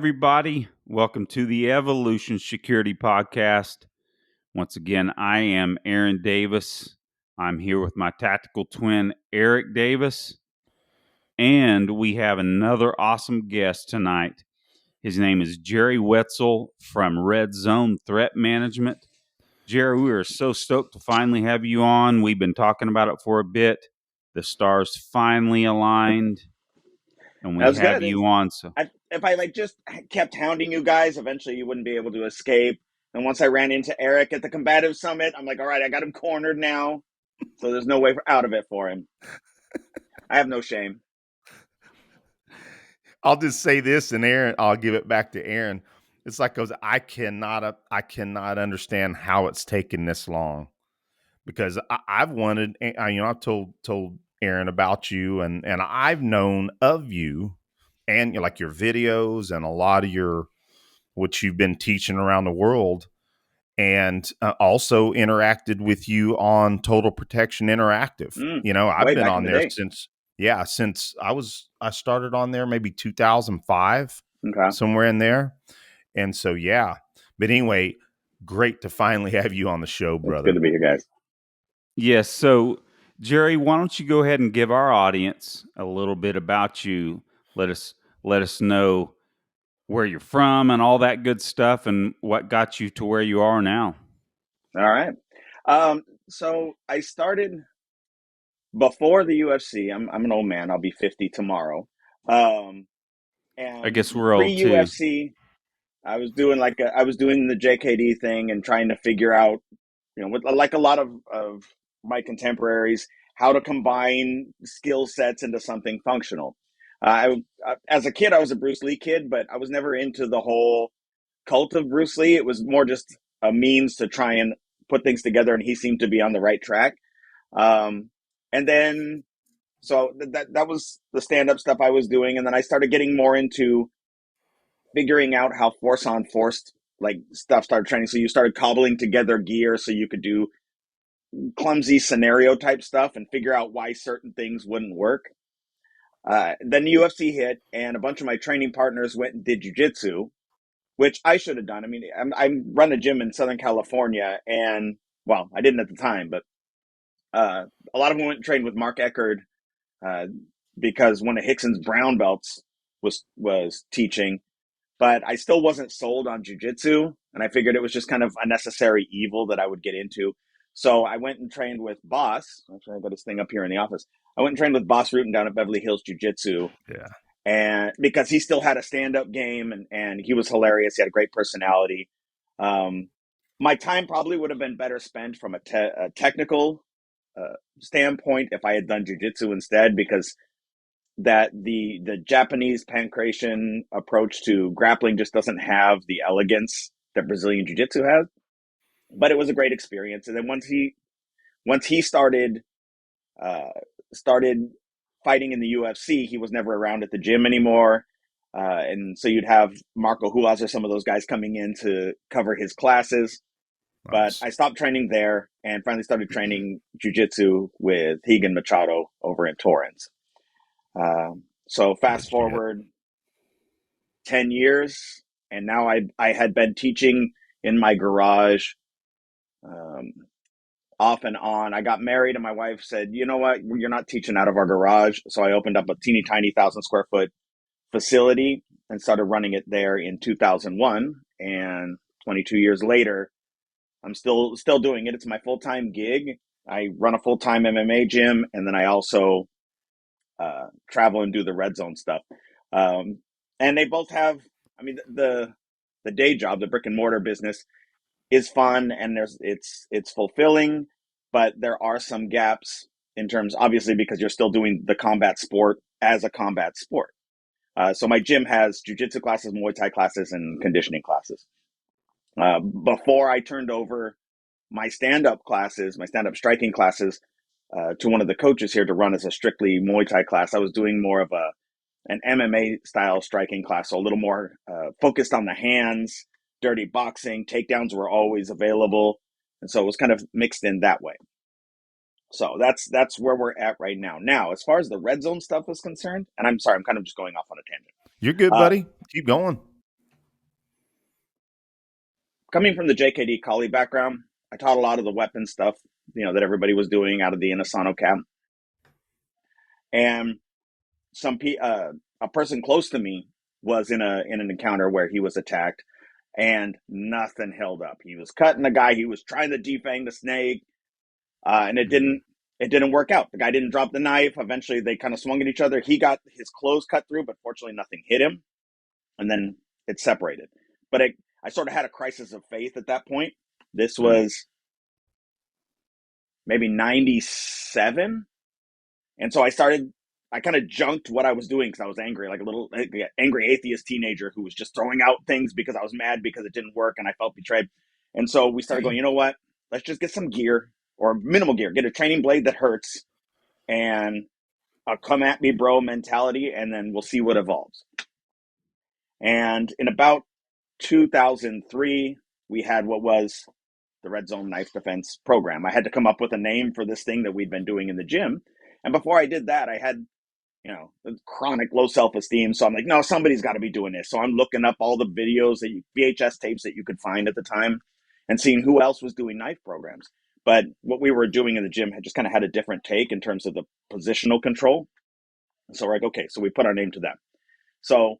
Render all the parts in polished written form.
everybody. Welcome to the Evolution Security Podcast. Once again, I am Aaron Davis. I'm here with my tactical twin, Eric Davis. And we have another awesome guest tonight. His name is Jerry Wetzel from Red Zone Threat Management. Jerry, we are so stoked to finally have you on. We've been talking about it for a bit. The stars finally aligned, and we have you on. So if I just kept hounding you guys, eventually you wouldn't be able to escape. And once I ran into Eric at the Combatives Summit, I'm like, all right, I got him cornered now. So there's no way out of it for him. I have no shame. I'll just say this, and Aaron, I'll give it back to Aaron. It's like, I cannot understand how it's taken this long, because I've wanted, I've told Aaron about you, and I've known of you, and like your videos and a lot of what you've been teaching around the world, and also interacted with you on Total Protection Interactive. I've been on there since I started on there maybe 2005, somewhere in there. And so, but anyway, great to finally have you on the show, brother. It's good to be here, guys. Yes. So, Jerry, why don't you go ahead and give our audience a little bit about you? Let us know where you're from and all that good stuff, and what got you to where you are now. All right. So I started before the UFC. I'm an old man. I'll be 50 tomorrow. And I guess we're old too. Pre-UFC, I was doing the JKD thing and trying to figure out, with like a lot of my contemporaries, how to combine skill sets into something functional. As a kid, I was a Bruce Lee kid, but I was never into the whole cult of Bruce Lee. It was more just a means to try and put things together, and he seemed to be on the right track. And then, so that was the stand-up stuff I was doing, and then I started getting more into figuring out how force-on-force stuff started training. So you started cobbling together gear so you could do clumsy scenario type stuff and figure out why certain things wouldn't work. Then UFC hit, and a bunch of my training partners went and did jiu-jitsu, which I should have done. I mean, I run a gym in Southern California, and, well, I didn't at the time, but a lot of them went and trained with Mark Eckerd because one of Hickson's brown belts was teaching, but I still wasn't sold on jiu-jitsu, and I figured it was just kind of a necessary evil that I would get into. So I went and trained with Boss. Actually, I got this thing up here in the office. I went and trained with Boss Rutan down at Beverly Hills Jiu-Jitsu. Yeah. And because he still had a stand-up game, and he was hilarious. He had a great personality. My time probably would have been better spent from a technical standpoint if I had done jiu-jitsu instead, because that the Japanese pankration approach to grappling just doesn't have the elegance that Brazilian jiu-jitsu has. But it was a great experience. And then once he started fighting in the UFC, he was never around at the gym anymore. And so you'd have Marco Hulas or some of those guys coming in to cover his classes. Nice. But I stopped training there and finally started training jiu-jitsu with Higan Machado over in Torrance. So fast forward 10 years, and now I had been teaching in my garage off and on. I got married, and my wife said, you know what, you're not teaching out of our garage. So I opened up a teeny tiny 1,000 square foot facility and started running it there in 2001. And 22 years later, I'm still doing it. It's my full-time gig. I run a full-time MMA gym, and then I also travel and do the Red Zone stuff. And they both have, I mean, the day job, the brick and mortar business, is fun, and it's fulfilling, but there are some gaps in terms, obviously, because you're still doing the combat sport as a combat sport. So my gym has jiu-jitsu classes, Muay Thai classes, and conditioning classes. Before I turned over my stand-up striking classes to one of the coaches here to run as a strictly Muay Thai class, I was doing more of an MMA style striking class, so a little more focused on the hands, dirty boxing, takedowns were always available. And so it was kind of mixed in that way. So that's where we're at right now. Now, as far as the Red Zone stuff is concerned, and I'm sorry, I'm kind of just going off on a tangent. You're good, buddy. Keep going. coming from the JKD Kali background, I taught a lot of the weapon stuff, that everybody was doing out of the Inasano camp. And a person close to me was in an encounter where he was attacked, and nothing held up. He was cutting the guy. He was trying to defang the snake, and it didn't work out. The guy didn't drop the knife. Eventually, they kind of swung at each other. He got his clothes cut through, but fortunately, nothing hit him. And then it separated. But I sort of had a crisis of faith at that point. This was maybe 97. And so I kind of junked what I was doing because I was angry, like a little angry atheist teenager who was just throwing out things because I was mad because it didn't work and I felt betrayed. And so we started going, you know what? Let's just get some gear or minimal gear, get a training blade that hurts and a come at me, bro mentality, and then we'll see what evolves. And in about 2003, we had what was the Red Zone Knife Defense program. I had to come up with a name for this thing that we'd been doing in the gym. And before I did that, I had, chronic low self-esteem. So I'm like, no, somebody's got to be doing this. So I'm looking up all the videos, VHS tapes that you could find at the time and seeing who else was doing knife programs. But what we were doing in the gym had just kind of had a different take in terms of the positional control. So we're like, okay, so we put our name to that. So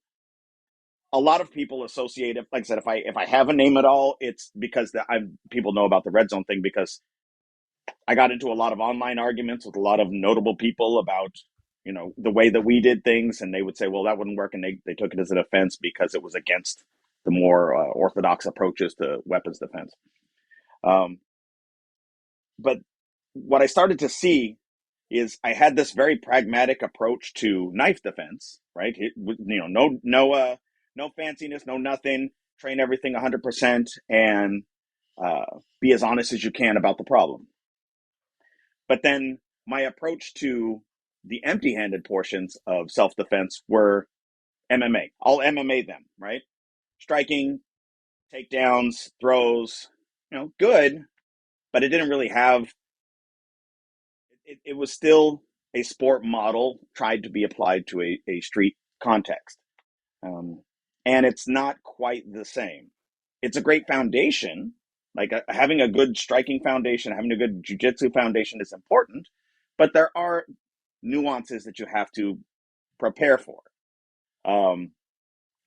a lot of people associate it. Like I said, if I have a name at all, it's because people know about the Red Zone thing because I got into a lot of online arguments with a lot of notable people about, the way that we did things. And they would say, well, that wouldn't work. And they took it as an offense because it was against the more orthodox approaches to weapons defense. But what I started to see is I had this very pragmatic approach to knife defense, right? No fanciness, no nothing. Train everything 100% and be as honest as you can about the problem. But then my approach to the empty-handed portions of self-defense were MMA. I'll MMA them, right? Striking, takedowns, throws, good, but it didn't really have. It was still a sport model tried to be applied to a street context. And it's not quite the same. It's a great foundation. Like having a good striking foundation, having a good jiu-jitsu foundation is important, but there are nuances that you have to prepare for. And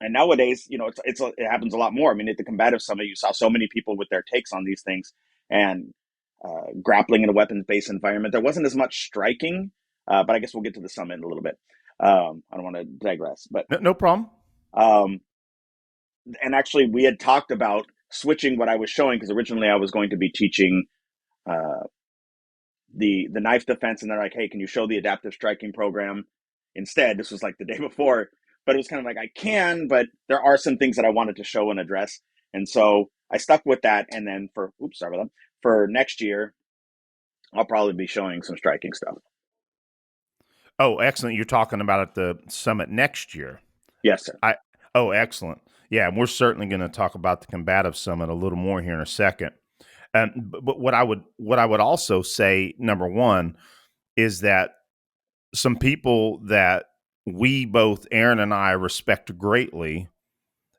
nowadays, it happens a lot more. I mean, at the Combatives Summit, you saw so many people with their takes on these things and grappling in a weapons-based environment. There wasn't as much striking, but I guess we'll get to the summit in a little bit. I don't want to digress, but no problem. And actually, we had talked about switching what I was showing because originally I was going to be teaching the knife defense, and they're like, hey, can you show the adaptive striking program instead? This was like the day before, but it was kind of like, I can, but there are some things that I wanted to show and address. And so I stuck with that. And then for next year, I'll probably be showing some striking stuff. Oh, excellent. You're talking about at the summit next year. Yes, sir. Oh, excellent. Yeah, and we're certainly going to talk about the Combative Summit a little more here in a second. But what I would also say, number one, is that some people that we both, Aaron and I, respect greatly,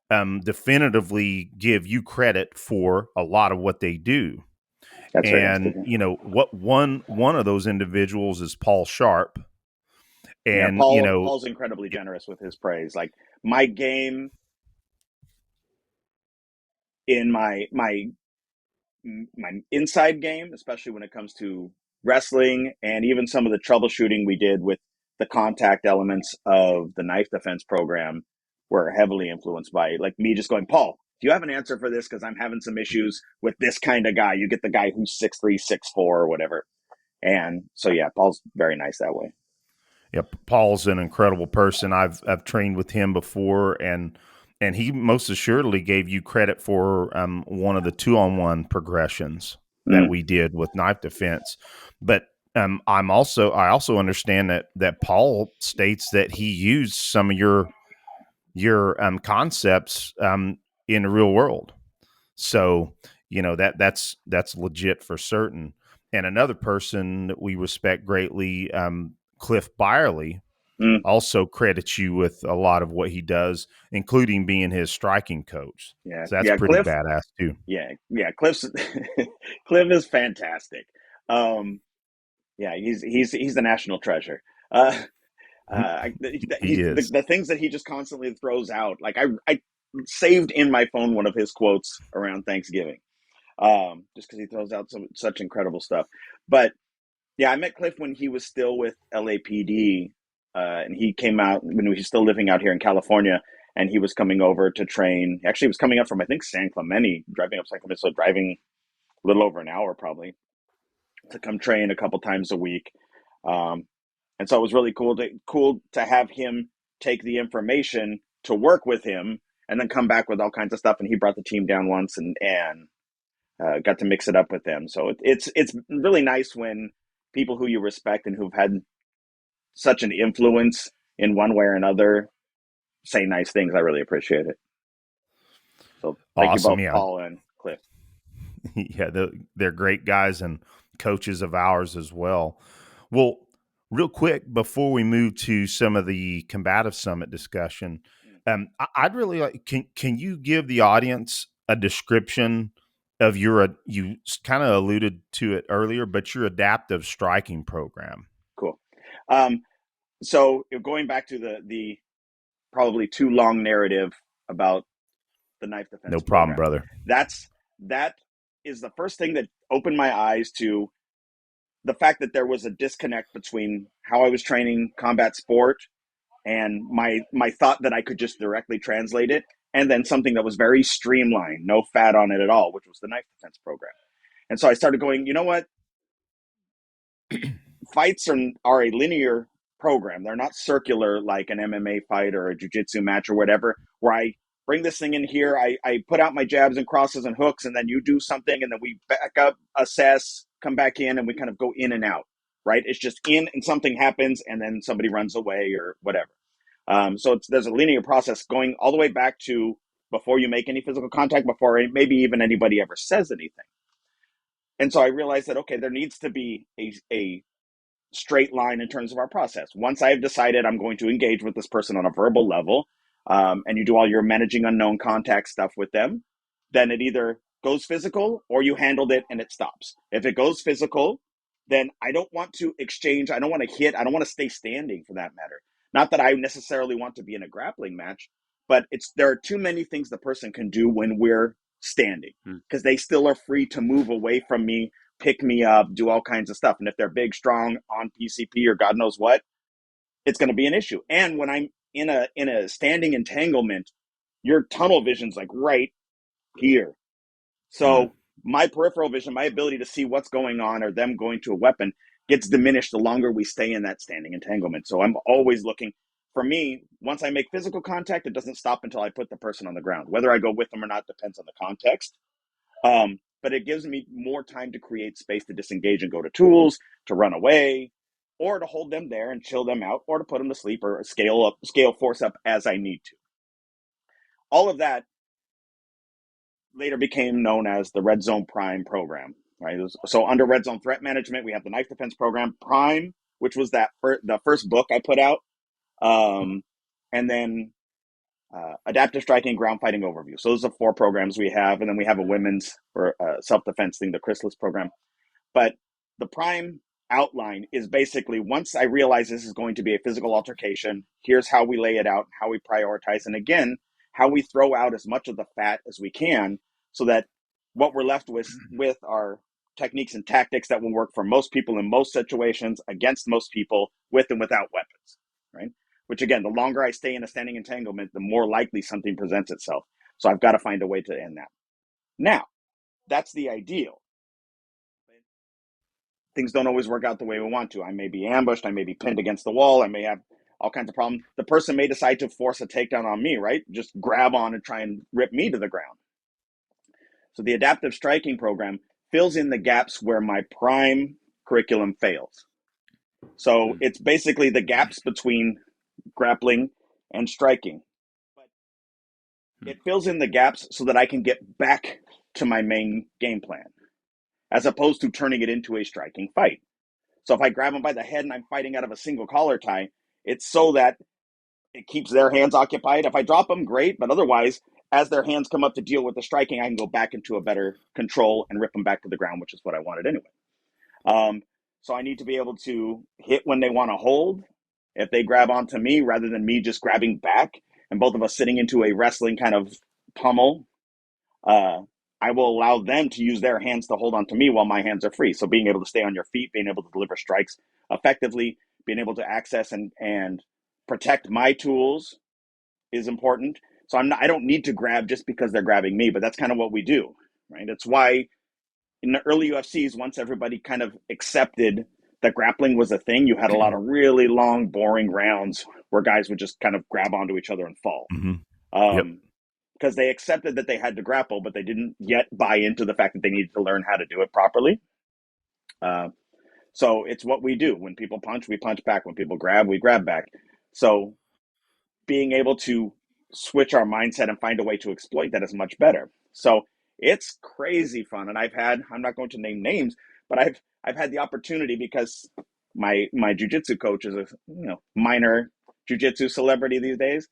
definitively give you credit for a lot of what they do. That's and right. What one of those individuals is Paul Sharp. And Paul's incredibly generous with his praise. Like my game in my inside game, especially when it comes to wrestling and even some of the troubleshooting we did with the contact elements of the knife defense program, were heavily influenced by like me just going, Paul, do you have an answer for this? Because I'm having some issues with this kind of guy. You get the guy who's 6'3", 6'4", or whatever. And so, yeah, Paul's very nice that way. Yeah, Paul's an incredible person. I've trained with him before, and he most assuredly gave you credit for one of the 2-on-1 progressions that we did with knife defense. But I also understand that Paul states that he used some of your concepts in the real world. So that's legit for certain. And another person that we respect greatly, Cliff Byerly, also credits you with a lot of what he does, including being his striking coach. Yeah, So that's yeah, pretty Cliff. badass too. Yeah, yeah, Cliff's Cliff is fantastic. Yeah, he's a national treasure. He is. The things that he just constantly throws out. Like I saved in my phone one of his quotes around Thanksgiving, just because he throws out such incredible stuff. But yeah, I met Cliff when he was still with LAPD, and he came out when he was still living out here in California, and he was coming over to train. Actually, he was coming up from I think San Clemente, driving up San Clemente, so driving a little over an hour probably to come train a couple times a week. Um, and so it was really cool to have him take the information to work with him, and then come back with all kinds of stuff. And he brought the team down once and got to mix it up with them. So it's really nice when people who you respect and who've had such an influence in one way or another say nice things. I really appreciate it. So thank you Awesome. both, Yeah. Paul and Cliff. Yeah. They're great guys and coaches of ours as well. Well, real quick, before we move to some of the Combative Summit discussion, I'd really like, can you give the audience a description of you kind of alluded to it earlier, but your adaptive striking program? Cool. So going back to the probably too long narrative about the knife No defense problem, program, brother. that is the first thing that opened my eyes to the fact that there was a disconnect between how I was training combat sport and my thought that I could just directly translate it, and then something that was very streamlined, no fat on it at all, which was the knife defense program. And so I started going, you know what? Fights are a linear program. They're not circular like an MMA fight or a jiu-jitsu match or whatever, where I bring this thing in here, I put out my jabs and crosses and hooks, and then you do something, and then we back up, assess, come back in, and we kind of go in and out, right? It's just in and something happens, and then somebody runs away or whatever. So there's a linear process going all the way back to before you make any physical contact, before maybe even anybody ever says anything. And so I realized that, okay, there needs to be a straight line in terms of our process. Once I've decided I'm going to engage with this person on a verbal level, and you do all your managing unknown contact stuff with them, then it either goes physical or you handled it and it stops. If it goes physical, then I don't want to exchange. I don't want to hit. I don't want to stay standing for that matter. Not that I necessarily want to be in a grappling match, but there are too many things the person can do when we're standing, because they still are free to move away from me, pick me up, do all kinds of stuff. And if they're big, strong, on PCP or God knows what, it's going to be an issue. And when I'm in a standing entanglement, your tunnel vision's like right here. So my peripheral vision, my ability to see what's going on or them going to a weapon gets diminished the longer we stay in that standing entanglement. So I'm always looking. For me, once I make physical contact, it doesn't stop until I put the person on the ground. Whether I go with them or not depends on the context. But it gives me more time to create space to disengage and go to tools, to run away, or to hold them there and chill them out, or to put them to sleep or scale force up as I need to. All of that later became known as the Red Zone Prime program. Right. So under Red Zone Threat Management, we have the Knife Defense Program Prime, which was the first book I put out, and then Adaptive Striking, Ground Fighting Overview. So those are 4 programs we have, and then we have a women's or self-defense thing, the Chrysalis program. But the Prime outline is basically, once I realize this is going to be a physical altercation, here's how we lay it out, how we prioritize, and again, how we throw out as much of the fat as we can, so that what we're left with are techniques and tactics that will work for most people in most situations, against most people, with and without weapons, right? Which again, the longer I stay in a standing entanglement, the more likely something presents itself. So I've got to find a way to end that. Now, that's the ideal. Things don't always work out the way we want to. I may be ambushed. I may be pinned against the wall. I may have all kinds of problems. The person may decide to force a takedown on me, right? Just grab on and try and rip me to the ground. So the adaptive striking program fills in the gaps where my prime curriculum fails. So it's basically the gaps between grappling and striking. But it fills in the gaps so that I can get back to my main game plan, as opposed to turning it into a striking fight. So if I grab him by the head and I'm fighting out of a single collar tie, It's so that it keeps their hands occupied. If I drop them, great. But otherwise, as their hands come up to deal with the striking, I can go back into a better control and rip them back to the ground, which is what I wanted anyway. So I need to be able to hit when they want to hold. If they grab onto me, rather than me just grabbing back and both of us sitting into a wrestling kind of pummel, I will allow them to use their hands to hold onto me while my hands are free. So being able to stay on your feet, being able to deliver strikes effectively, being able to access and protect my tools is important. So I don't need to grab just because they're grabbing me, but that's kind of what we do, right? That's why in the early UFCs, once everybody kind of accepted that grappling was a thing, you had a lot of really long, boring rounds where guys would just kind of grab onto each other and fall. Yep. Because they accepted that they had to grapple, but they didn't yet buy into the fact that they needed to learn how to do it properly. So it's what we do. When people punch, we punch back. When people grab, we grab back. So being able to switch our mindset and find a way to exploit that is much better. So it's crazy fun. And I'm not going to name names, but I've had the opportunity, because my jiu-jitsu coach is a minor jiu-jitsu celebrity these days.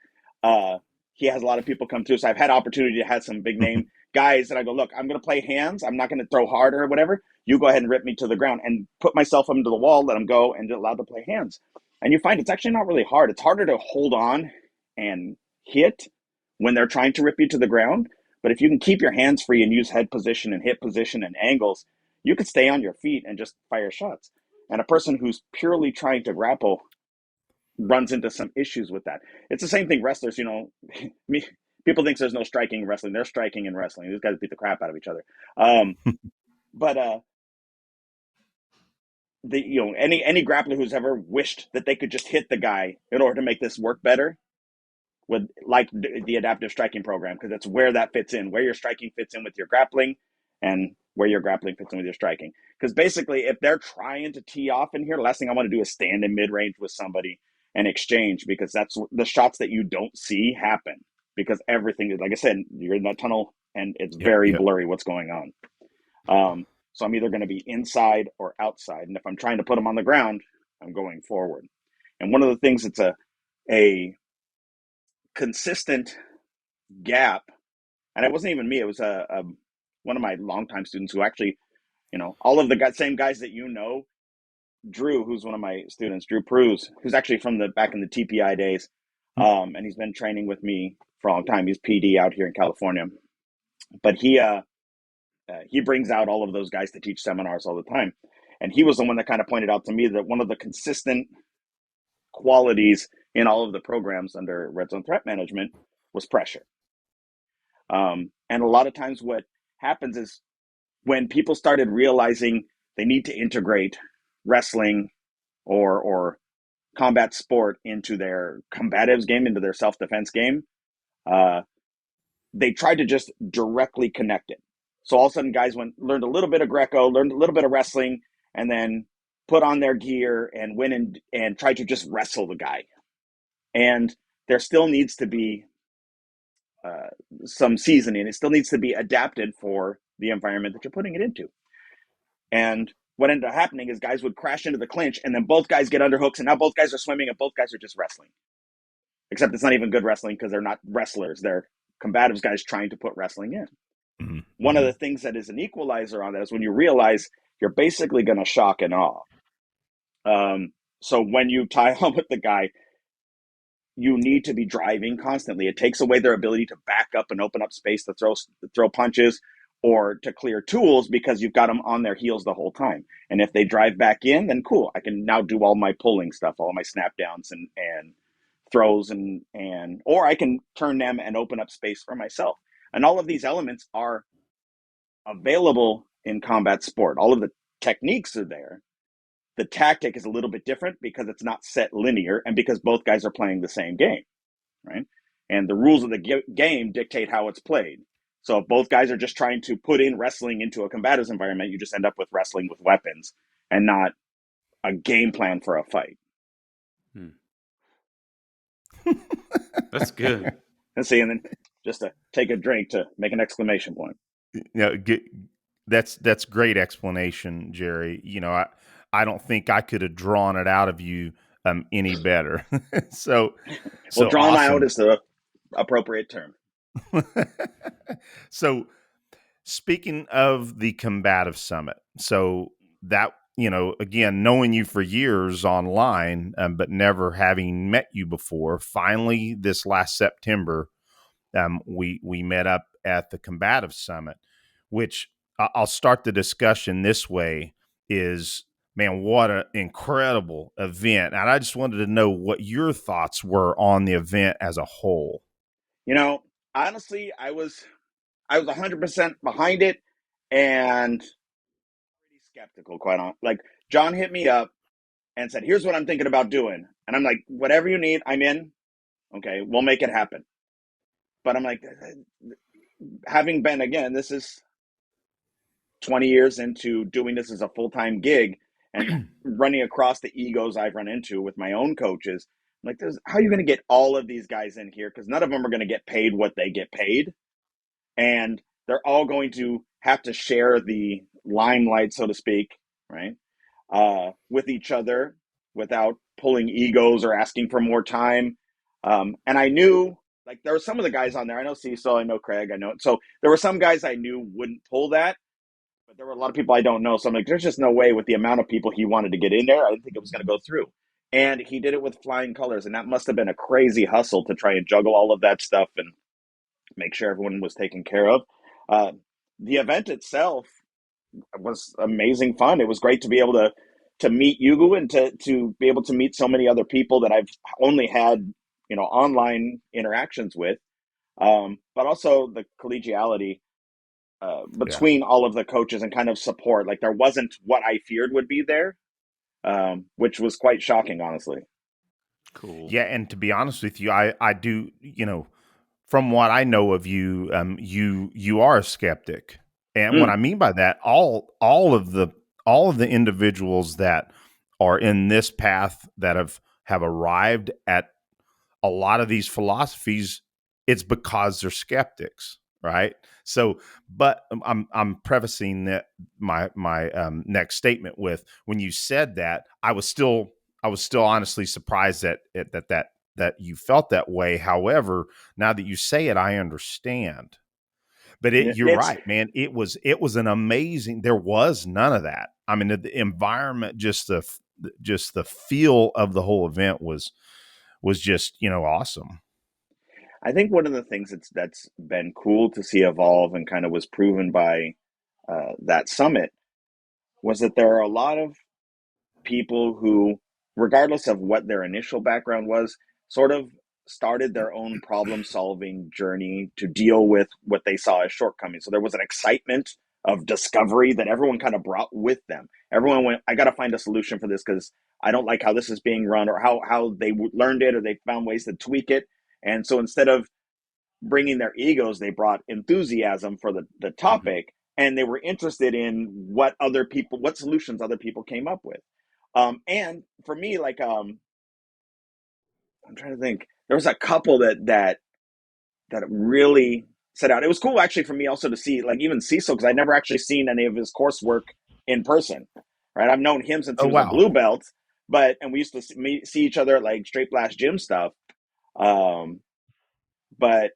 He has a lot of people come through. So I've had opportunity to have some big name guys that I go, look, I'm going to play hands. I'm not going to throw harder or whatever. You go ahead and rip me to the ground and put myself into the wall, let them go, and allow to play hands. And you find it's actually not really hard. It's harder to hold on and hit when they're trying to rip you to the ground. But if you can keep your hands free and use head position and hip position and angles, you could stay on your feet and just fire shots. And a person who's purely trying to grapple runs into some issues with that. It's the same thing wrestlers, people think there's no striking in wrestling. There's striking in wrestling. These guys beat the crap out of each other. But any grappler who's ever wished that they could just hit the guy in order to make this work better would like the adaptive striking program, because it's where that fits in, where your striking fits in with your grappling, and where your grappling fits in with your striking. Because basically, if they're trying to tee off in here, the last thing I want to do is stand in mid-range with somebody and exchange, because that's the shots that you don't see happen, because everything is, like I said, you're in that tunnel and it's very blurry what's going on. So I'm either going to be inside or outside. And if I'm trying to put them on the ground, I'm going forward. And one of the things that's a consistent gap, and it wasn't even me, it was one of my longtime students who actually, all of the same guys that Drew, who's one of my students, Drew Pruse, who's actually from back in the TPI days, and he's been training with me for a long time. He's PD out here in California, but he brings out all of those guys to teach seminars all the time. And he was the one that kind of pointed out to me that one of the consistent qualities in all of the programs under Red Zone Threat Management was pressure. And a lot of times what happens is when people started realizing they need to integrate wrestling or combat sport into their combatives game, into their self-defense game, they tried to just directly connect it. So all of a sudden guys learned a little bit of Greco, learned a little bit of wrestling, and then put on their gear and went and tried to just wrestle the guy. And there still needs to be some seasoning. It still needs to be adapted for the environment that you're putting it into. And what ended up happening is guys would crash into the clinch, and then both guys get underhooks, and now both guys are swimming, and both guys are just wrestling. Except it's not even good wrestling, because they're not wrestlers. They're combatives guys trying to put wrestling in. Mm-hmm. One of the things that is an equalizer on that is when you realize you're basically going to shock and awe. So when you tie on with the guy, you need to be driving constantly. It takes away their ability to back up and open up space to throw punches or to clear tools, because you've got them on their heels the whole time. And if they drive back in, then cool. I can now do all my pulling stuff, all my snap downs and throws or I can turn them and open up space for myself. And all of these elements are available in combat sport. All of the techniques are there. The tactic is a little bit different because it's not set linear and because both guys are playing the same game, right? And the rules of the game dictate how it's played. So if both guys are just trying to put in wrestling into a combatives environment, you just end up with wrestling with weapons and not a game plan for a fight. That's good. And see, and then just to take a drink to make an exclamation point. That's great explanation, Jerry. I don't think I could have drawn it out of you any better. so Well, so drawn out awesome. is the appropriate term. So speaking of the Combative Summit, so that, again, knowing you for years online, but never having met you before, finally this last September, we met up at the Combative Summit, which I'll start the discussion this way: is, man, what an incredible event, and I just wanted to know what your thoughts were on the event as a whole. Honestly, I was 100% behind it, and pretty skeptical, quite honestly. Like, John hit me up and said, "Here's what I'm thinking about doing," and I'm like, "Whatever you need, I'm in. Okay, we'll make it happen." But I'm like, having been, again, this is 20 years into doing this as a full-time gig and running across the egos I've run into with my own coaches. I'm like, how are you going to get all of these guys in here? Because none of them are going to get paid what they get paid. And they're all going to have to share the limelight, so to speak, right, with each other without pulling egos or asking for more time. And I knew, like, there were some of the guys on there. I know Cecil, I know Craig, I know. So there were some guys I knew wouldn't pull that, but there were a lot of people I don't know. So I'm like, there's just no way with the amount of people he wanted to get in there. I didn't think it was going to go through. And he did it with flying colors. And that must have been a crazy hustle to try and juggle all of that stuff and make sure everyone was taken care of. Uh, the event itself was amazing fun. It was great to be able to meet Yugu and to be able to meet so many other people that I've only had online interactions with. But also the collegiality Yeah. between all of the coaches and kind of support. Like, there wasn't what I feared would be there, which was quite shocking, honestly. Cool. Yeah, and to be honest with you, I do, from what I know of you, you are a skeptic, and what Mm. I mean by that, all of the individuals that are in this path that have arrived at a lot of these philosophies, it's because they're skeptics, right? So, but I'm prefacing that my next statement with, when you said that, I was still honestly surprised that you felt that way. However, now that you say it, I understand. But you're It's right, man. It was an amazing. There was none of that. I mean, the environment, just the feel of the whole event was just awesome. I think one of the things that's been cool to see evolve and kind of was proven by that summit was that there are a lot of people who, regardless of what their initial background was, sort of started their own problem solving journey to deal with what they saw as shortcomings. So there was an excitement of discovery that everyone kind of brought with them. Everyone went, I got to find a solution for this because I don't like how this is being run, or how they learned it, or they found ways to tweak it. And so instead of bringing their egos, they brought enthusiasm for the Mhm. topic, and they were interested in what solutions other people came up with. And for me, like, I'm trying to think. There was a couple that really set out. It was cool actually for me also to see, like, even Cecil, because I'd never actually seen any of his coursework in person. Right, I've known him since he Oh was a wow. blue belt, and we used to see each other at like straight blast gym stuff. Um, but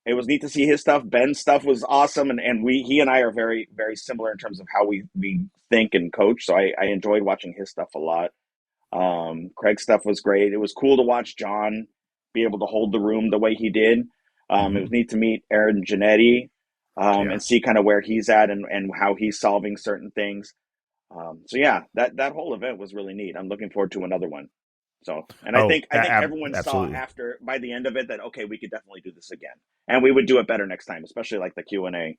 it was neat to see his stuff. Ben's stuff was awesome, and he and I are very very similar in terms of how we think and coach. So I enjoyed watching his stuff a lot. Craig's stuff was great. It was cool to watch John be able to hold the room the way he did. It was Mhm. neat to meet Aaron Janetti, Yeah. and see kind of where he's at and how he's solving certain things. So yeah, that whole event was really neat. I'm looking forward to another one. So, and I Oh, think I think everyone saw absolutely. after, by the end of it, that okay, we could definitely do this again, and we would do it better next time, especially like the Q&A.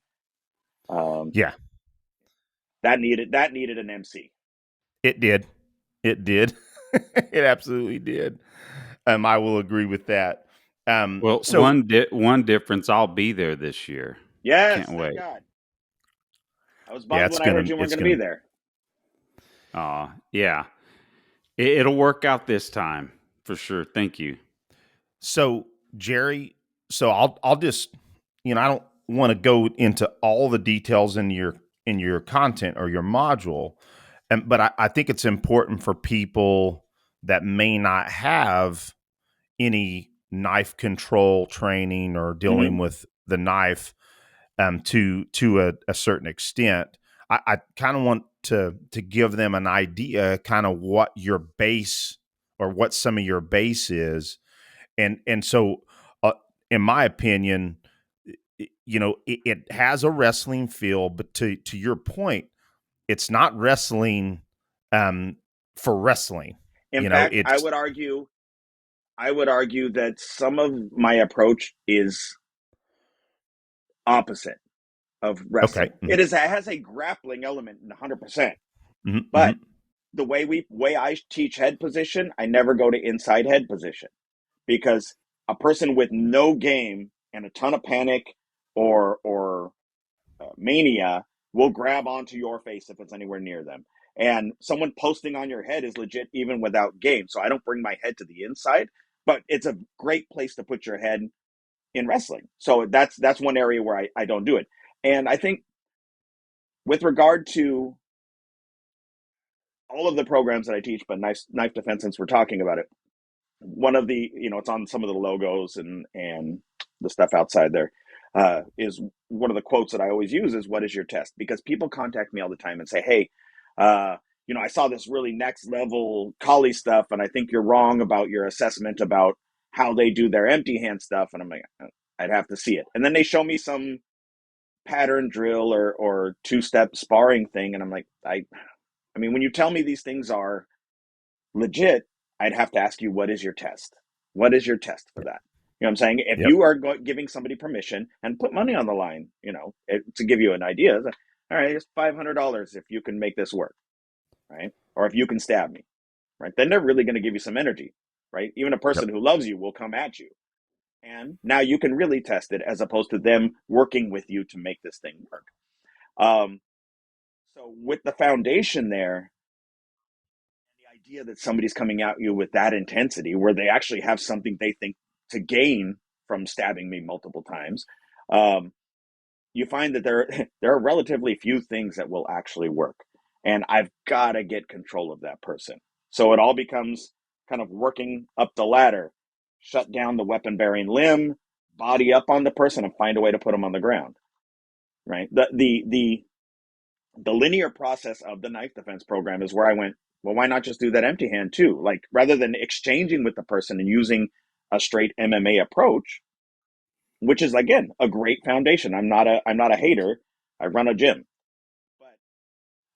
Um, Yeah, that needed an MC. it did. It did. It absolutely did. I will agree with that. Well, So one difference, I'll be there this year. Yes, Can't thank wait. God. I was yeah, bummed when I heard you weren't it's going to be gonna. there. Yeah. It'll work out this time for sure. Thank you. So Jerry, so I'll just, I don't want to go into all the details in your content or your module, but I think it's important for people that may not have any knife control training or dealing with the knife to a certain extent. I kind of want to give them an idea, kind of what your base or what some of your base is, and so in my opinion, it has a wrestling feel, but to your point, it's not wrestling for wrestling. In You know, fact, it's I would argue that some of my approach is opposite of okay. wrestling. Mm-hmm. It has a grappling element 100%. Mm-hmm. But Mm-hmm. the way I teach head position, I never go to inside head position, because a person with no game and a ton of panic or mania will grab onto your face if it's anywhere near them. And someone posting on your head is legit even without game. So I don't bring my head to the inside, but it's a great place to put your head in wrestling. So that's one area where I don't do it. And I think with regard to all of the programs that I teach, but knife defense, since we're talking about it, one of the, it's on some of the logos and the stuff outside there, is one of the quotes that I always use is, "What is your test?" Because people contact me all the time and say, "Hey, I saw this really next level collie stuff, and I think you're wrong about your assessment about how they do their empty hand stuff." And I'm like, "I'd have to see it." And then they show me some pattern drill or two-step sparring thing, and I'm like, I mean, when you tell me these things are legit, I'd have to ask you, what is your test? What is your test for that? You know what I'm saying? If Yep. you are giving somebody permission and put money on the line, to give you an idea, all right, it's $500 if you can make this work, right? Or if you can stab me, right? Then they're really going to give you some energy, right? Even a person Yep. who loves you will come at you. And now you can really test it, as opposed to them working with you to make this thing work. So with the foundation there, the idea that somebody's coming at you with that intensity, where they actually have something they think to gain from stabbing me multiple times, you find that there are relatively few things that will actually work, and I've got to get control of that person. So it all becomes kind of working up the ladder, shut down the weapon bearing limb, body up on the person, and find a way to put them on the ground. Right. The linear process of the knife defense program is where I went, well, why not just do that empty hand too? Like, rather than exchanging with the person and using a straight MMA approach, which is, again, a great foundation. I'm not a hater. I run a gym, but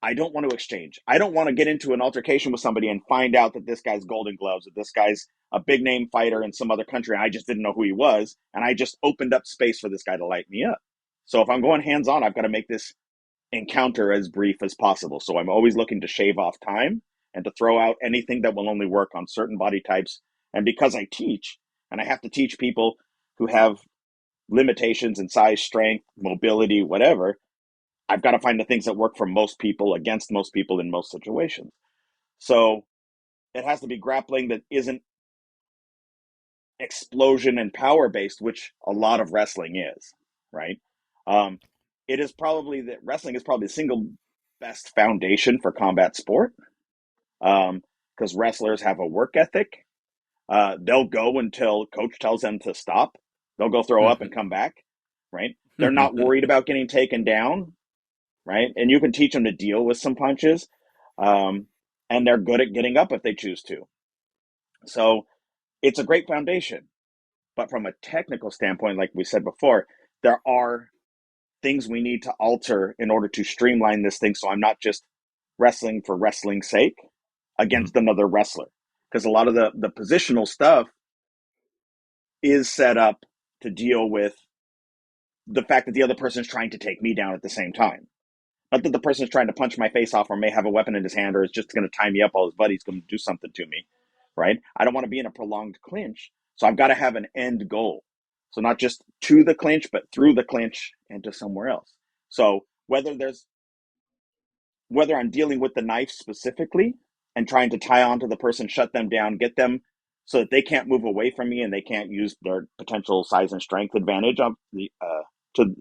I don't want to exchange. I don't want to get into an altercation with somebody and find out that this guy's Golden Gloves, that this guy's a big name fighter in some other country, and I just didn't know who he was, and I just opened up space for this guy to light me up. So if I'm going hands on, I've got to make this encounter as brief as possible. So I'm always looking to shave off time and to throw out anything that will only work on certain body types. And because I teach, and I have to teach people who have limitations in size, strength, mobility, whatever, I've got to find the things that work for most people against most people in most situations. So it has to be grappling that isn't explosion and power based, which a lot of wrestling is, right? Um, it is probably that wrestling is probably the single best foundation for combat sport, because wrestlers have a work ethic. They'll go until coach tells them to stop. They'll go throw up and come back, right? They're not worried about getting taken down, right? And you can teach them to deal with some punches, and they're good at getting up if they choose to. So it's a great foundation. But from a technical standpoint, like we said before, there are things we need to alter in order to streamline this thing, so I'm not just wrestling for wrestling's sake Mhm. against another wrestler. Because a lot of the positional stuff is set up to deal with the fact that the other person is trying to take me down at the same time. Not that the person is trying to punch my face off or may have a weapon in his hand or is just going to tie me up while his buddy's going to do something to me, right? I don't want to be in a prolonged clinch. So I've got to have an end goal. So not just to the clinch, but through the clinch and to somewhere else. So whether I'm dealing with the knife specifically and trying to tie onto the person, shut them down, get them so that they can't move away from me and they can't use their potential size and strength advantage of to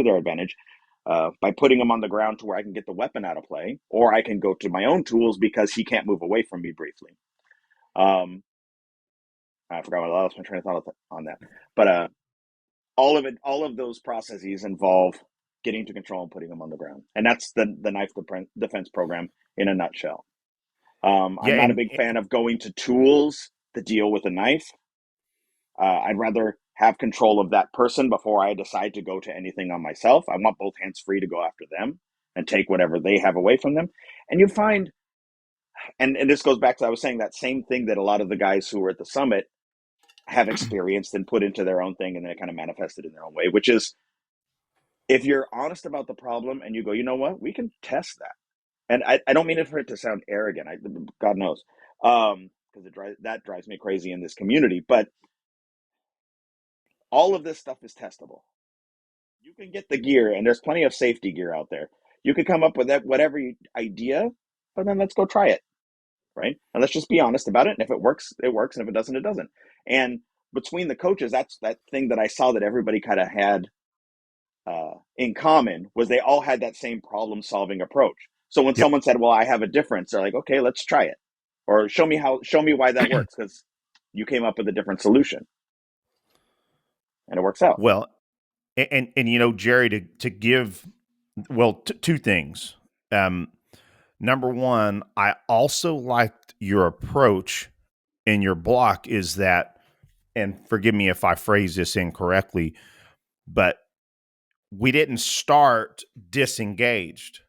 their advantage, by putting them on the ground to where I can get the weapon out of play, or I can go to my own tools because he can't move away from me briefly. I forgot what I lost my train of thought on that. But all of those processes involve getting to control and putting them on the ground, and that's the knife defense program in a nutshell. Yeah, I'm not a big fan of going to tools to deal with a knife. I'd rather have control of that person before I decide to go to anything on myself. I want both hands free to go after them and take whatever they have away from them. And you find, and this goes back to, I was saying that same thing that a lot of the guys who were at the summit have experienced and put into their own thing, and then it kind of manifested in their own way, which is, if you're honest about the problem and you go, you know what, we can test that. And I don't mean it for it to sound arrogant. God knows, because that drives me crazy in this community. But all of this stuff is testable. You can get the gear, and there's plenty of safety gear out there. You could come up with whatever idea, but then let's go try it, right? And let's just be honest about it. And if it works, it works, and if it doesn't, it doesn't. And between the coaches, that's that thing that I saw that everybody kind of had in common, was they all had that same problem-solving approach. So when yep. someone said, "Well, I have a difference," they're like, "Okay, let's try it," or show me why that works, because you came up with a different solution, and it works out. Well, and you know, Jerry, to give, well, two things. Number one, I also liked your approach in your block, is that, and forgive me if I phrase this incorrectly, but we didn't start disengaged.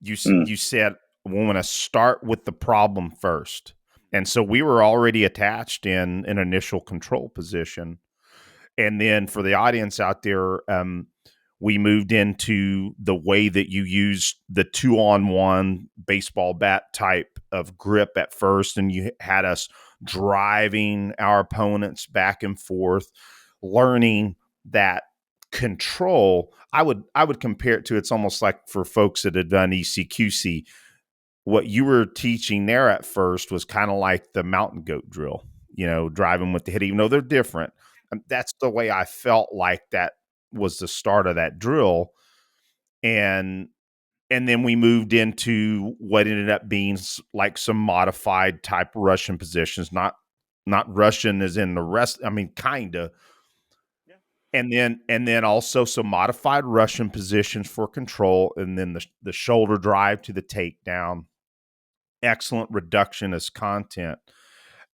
You said we want to start with the problem first. And so we were already attached in an initial control position. And then for the audience out there, we moved into the way that you use the 2-on-1 baseball bat type of grip at first. And you had us driving our opponents back and forth, learning that control. I would compare it to, it's almost like for folks that had done ECQC, what you were teaching there at first was kind of like the mountain goat drill, you know, driving with the hit, even though they're different. That's the way I felt like that was the start of that drill. And then we moved into what ended up being like some modified type Russian positions, not Russian as in the rest. I mean, kind of. Yeah. And then also some modified Russian positions for control, and then the shoulder drive to the takedown. Excellent reductionist content.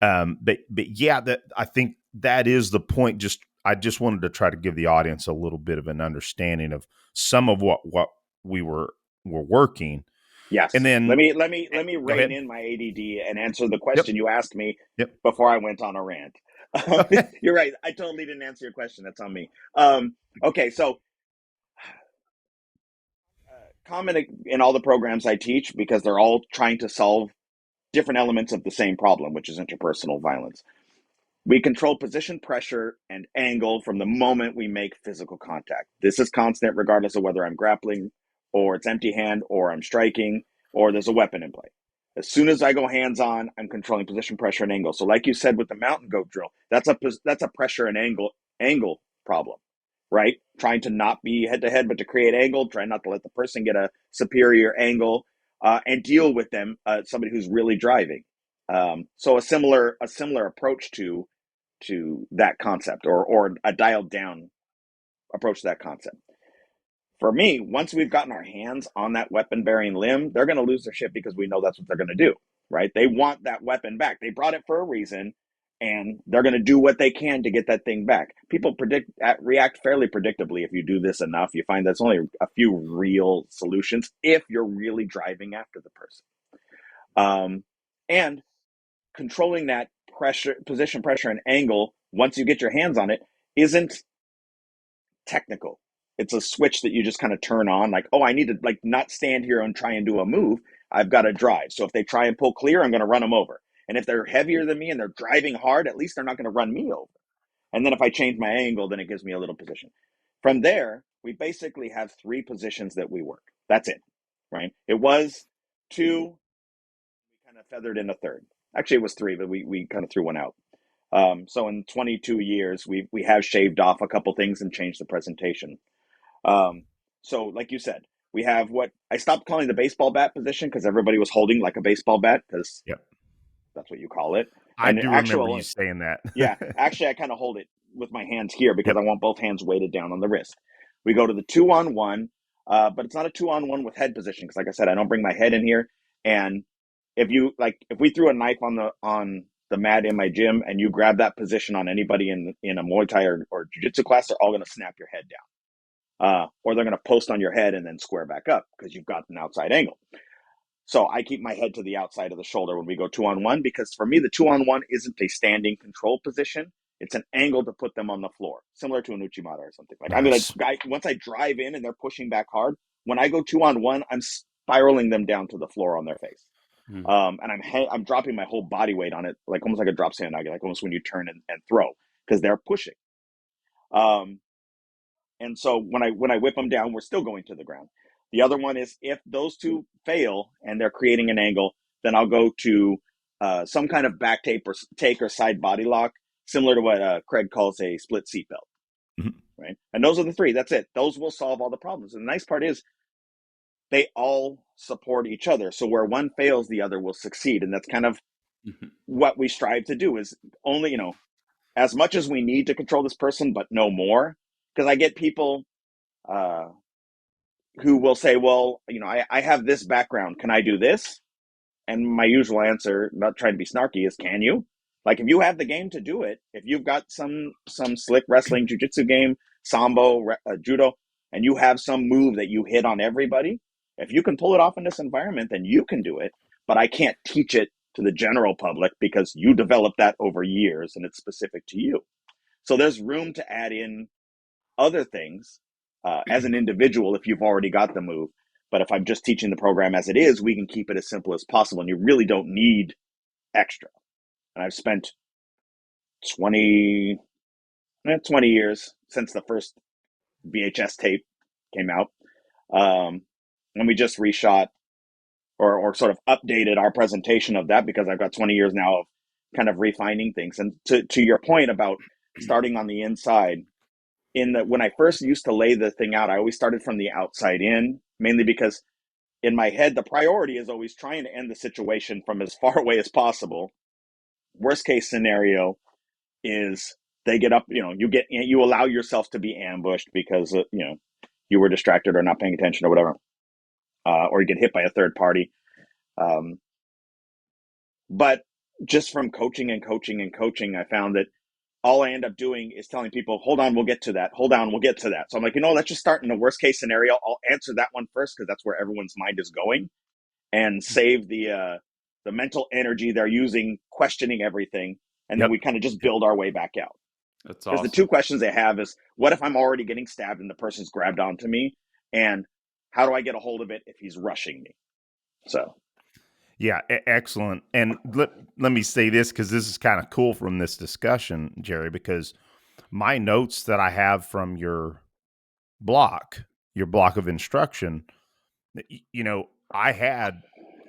But yeah, that, I think that is the point. I just wanted to try to give the audience a little bit of an understanding of some of what we were working. Yes. And then Let me go rein ahead. in my ADD and answer the Yep. question you asked me Yep. before I went on a rant. Okay. You're right. I totally didn't answer your question. That's on me. Okay, so common in all the programs I teach, because they're all trying to solve different elements of the same problem, which is interpersonal violence. We control position, pressure, and angle from the moment we make physical contact. This is constant regardless of whether I'm grappling, or it's empty hand, or I'm striking, or there's a weapon in play. As soon as I go hands on, I'm controlling position, pressure, and angle. So, like you said with the mountain goat drill, that's a pressure and angle problem, right? Trying to not be head to head, but to create angle. Trying not to let the person get a superior angle, and deal with them, somebody who's really driving. So a similar approach to that concept, or a dialed down approach to that concept. For me, once we've gotten our hands on that weapon bearing limb, they're going to lose their shit, because we know that's what they're going to do, right? They want that weapon back. They brought it for a reason, and they're going to do what they can to get that thing back. People react fairly predictably. If you do this enough, you find that's only a few real solutions if you're really driving after the person. And controlling that pressure, position, pressure, and angle, once you get your hands on it, isn't technical. It's a switch that you just kind of turn on, like, oh, I need to, like, not stand here and try and do a move. I've got to drive. So if they try and pull clear, I'm going to run them over. And if they're heavier than me and they're driving hard, at least they're not going to run me over. And then if I change my angle, then it gives me a little position. From there, we basically have 3 positions that we work. That's it, right? It was 2. We kind of feathered in a third. Actually, it was 3, but we kind of threw one out. So in 22 years, we have shaved off a couple things and changed the presentation. So like you said, we have what I stopped calling the baseball bat position, because everybody was holding like a baseball bat, because Yep. that's what you call it. I do remember you saying that. Yeah, actually, I kind of hold it with my hands here because I want both hands weighted down on the wrist. We go to the 2-on-1, but it's not a 2-on-1 with head position because, like I said, I don't bring my head in here. And if we threw a knife on the mat in my gym and you grab that position on anybody in a Muay Thai or Jiu-Jitsu class, they're all going to snap your head down, or they're going to post on your head and then square back up because you've got an outside angle. So I keep my head to the outside of the shoulder when we go 2-on-1 because for me, the 2-on-1 isn't a standing control position. It's an angle to put them on the floor, similar to an Uchimata or something. Like, Nice. once I drive in and they're pushing back hard, when I go 2-on-1, I'm spiraling them down to the floor on their face. And I'm dropping my whole body weight on it, like almost like a drop sandbag, like almost when you turn and throw, because they're pushing. And so when I whip them down, we're still going to the ground. The other one is if those two fail and they're creating an angle, then I'll go to some kind of back take or side body lock, similar to what Craig calls a split seatbelt. Mm-hmm. Right? And those are the three. That's it. Those will solve all the problems. And the nice part is they all support each other. So where one fails, the other will succeed. And that's kind of what we strive to do is only, as much as we need to control this person, but no more. Because I get people who will say, well, I have this background. Can I do this? And my usual answer, not trying to be snarky, is can you? Like, if you have the game to do it, if you've got some slick wrestling, jiu-jitsu game, sambo, judo, and you have some move that you hit on everybody, if you can pull it off in this environment, then you can do it. But I can't teach it to the general public because you developed that over years and it's specific to you. So there's room to add in other things as an individual if you've already got the move. But if I'm just teaching the program as it is, we can keep it as simple as possible. And you really don't need extra. And I've spent 20 years since the first VHS tape came out. And we just reshot or sort of updated our presentation of that because I've got 20 years now of kind of refining things. And to your point about starting on the inside, when I first used to lay the thing out, I always started from the outside in, mainly because in my head, the priority is always trying to end the situation from as far away as possible. Worst case scenario is they get up, you allow yourself to be ambushed because, you were distracted or not paying attention or whatever, or you get hit by a third party. But just from coaching, I found that all I end up doing is telling people, hold on, we'll get to that. Hold on, we'll get to that. So I'm like, let's just start in the worst case scenario. I'll answer that one first because that's where everyone's mind is going, and save the mental energy they're using questioning everything. And then we kind of just build our way back out. That's awesome. Because the two questions they have is, what if I'm already getting stabbed and the person's grabbed onto me? And how do I get a hold of it if he's rushing me? So. Yeah, excellent. And let me say this because this is kind of cool from this discussion, Jerry, because my notes that I have from your block of instruction, I had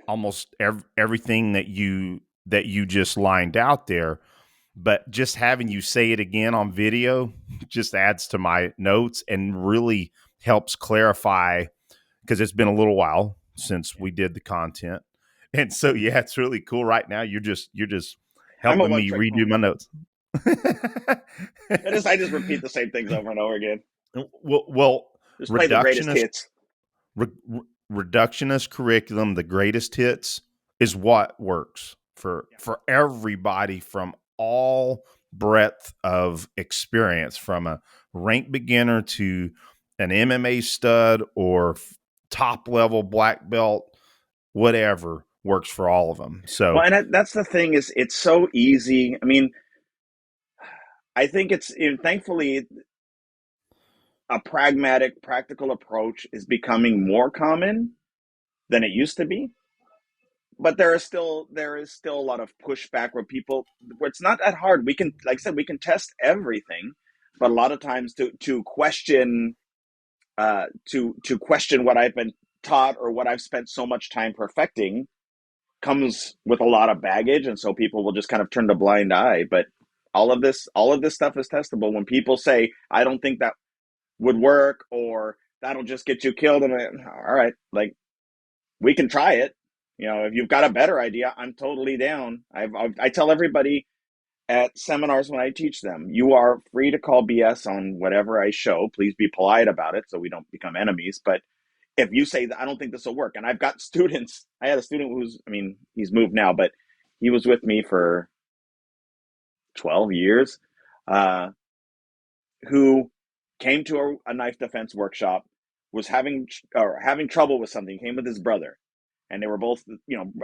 almost everything that you just lined out there, but just having you say it again on video just adds to my notes and really helps clarify because it's been a little while since we did the content. And so, yeah, it's really cool. Right now, you're just helping me redo my notes. I just repeat the same things over and over again. Well, just play the greatest hits. Reductionist curriculum, the greatest hits, is what works for everybody from all breadth of experience, from a rank beginner to an MMA stud or top level black belt, whatever works for all of them. So, well, and that's the thing is it's so easy. I mean, I think thankfully a pragmatic, practical approach is becoming more common than it used to be. But there is still a lot of pushback where it's not that hard. We can, like I said, we can test everything, but a lot of times to question what I've been taught or what I've spent so much time perfecting comes with a lot of baggage, and so people will just kind of turn a blind eye. But all of this stuff is testable. When people say, I don't think that would work, or that'll just get you killed, and all right, like, we can try it. If you've got a better idea, I'm totally down. I tell everybody at seminars when I teach them, you are free to call BS on whatever I show. Please be polite about it so we don't become enemies. But if you say that I don't think this will work, and I've got students, I had a student he's moved now, but he was with me for 12 years, uh, who came to a knife defense workshop, was having trouble with something, came with his brother. And they were both,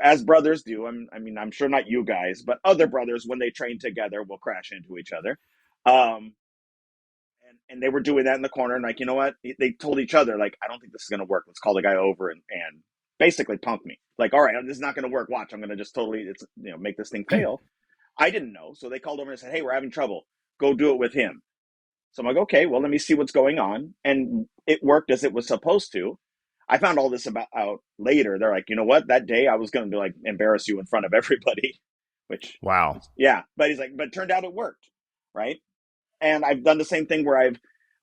as brothers do. I'm sure not you guys, but other brothers, when they train together, will crash into each other. Um, and they were doing that in the corner. And like, you know what? They told each other, like, I don't think this is going to work. Let's call the guy over and basically punk me. Like, all right, this is not going to work. Watch, I'm going to just totally, make this thing fail. I didn't know. So they called over and said, hey, we're having trouble. Go do it with him. So I'm like, okay, well, let me see what's going on. And it worked as it was supposed to. I found all this out later. They're like, you know what? That day I was going to like embarrass you in front of everybody, which, Wow. yeah. But he's like, but it turned out it worked, right? And I've done the same thing where I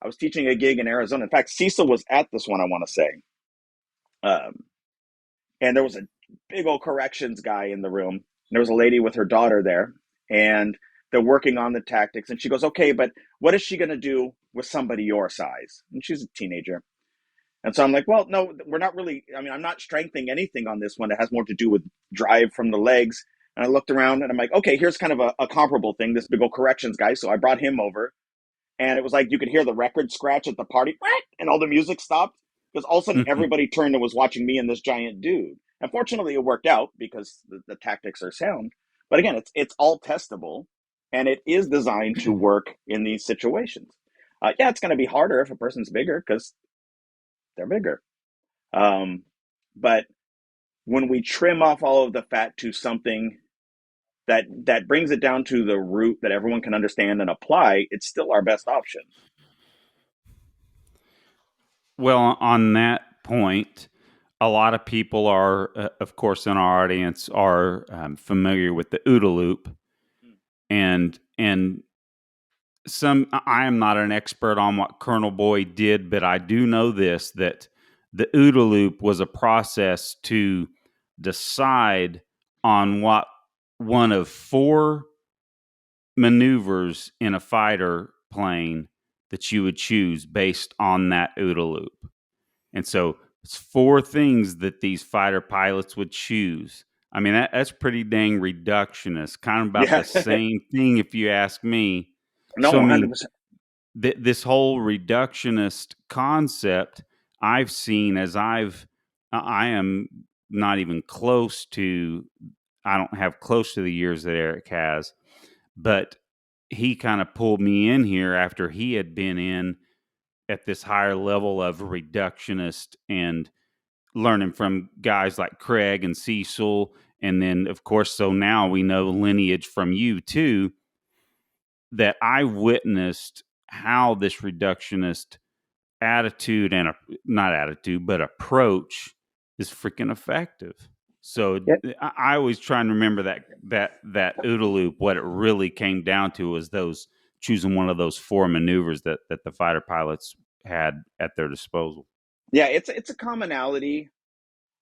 was teaching a gig in Arizona. In fact, Cecil was at this one, I want to say. And there was a big old corrections guy in the room. There was a lady with her daughter there, and they're working on the tactics. And she goes, okay, but what is she going to do with somebody your size? And she's a teenager. And so I'm like, well, no, we're not really. I mean, I'm not strengthening anything on this one. It has more to do with drive from the legs. And I looked around and I'm like, okay, here's kind of a comparable thing, this big old corrections guy. So I brought him over, and it was like you could hear the record scratch at the party, and all the music stopped because all of a sudden everybody turned and was watching me and this giant dude. And fortunately, it worked out because the tactics are sound. But again, it's all testable, and it is designed to work in these situations. Yeah, it's going to be harder if a person's bigger because they're bigger. But when we trim off all of the fat to something that brings it down to the root that everyone can understand and apply, it's still our best option. Well, on that point, a lot of people are, of course, in our audience are familiar with the Udal Loop, and I am not an expert on what Colonel Boyd did, but I do know this, that the Udal Loop was a process to decide on what one of four maneuvers in a fighter plane that you would choose based on that Udal Loop. And so it's four things that these fighter pilots would choose. I mean, that's pretty dang reductionist, kind of about Yeah. the same thing if you ask me. No, So, I mean, 100%. this whole reductionist concept I've seen as I am not even close to, I don't have close to the years that Eric has, but he kind of pulled me in here after he had been in at this higher level of reductionist and learning from guys like Craig and Cecil. And then, of course, so now we know lineage from you too, that I witnessed how this reductionist attitude and not attitude, but approach is freaking effective. So Yeah. I always try and remember that OODA loop. What it really came down to was those choosing one of those four maneuvers that the fighter pilots had at their disposal. Yeah, it's a commonality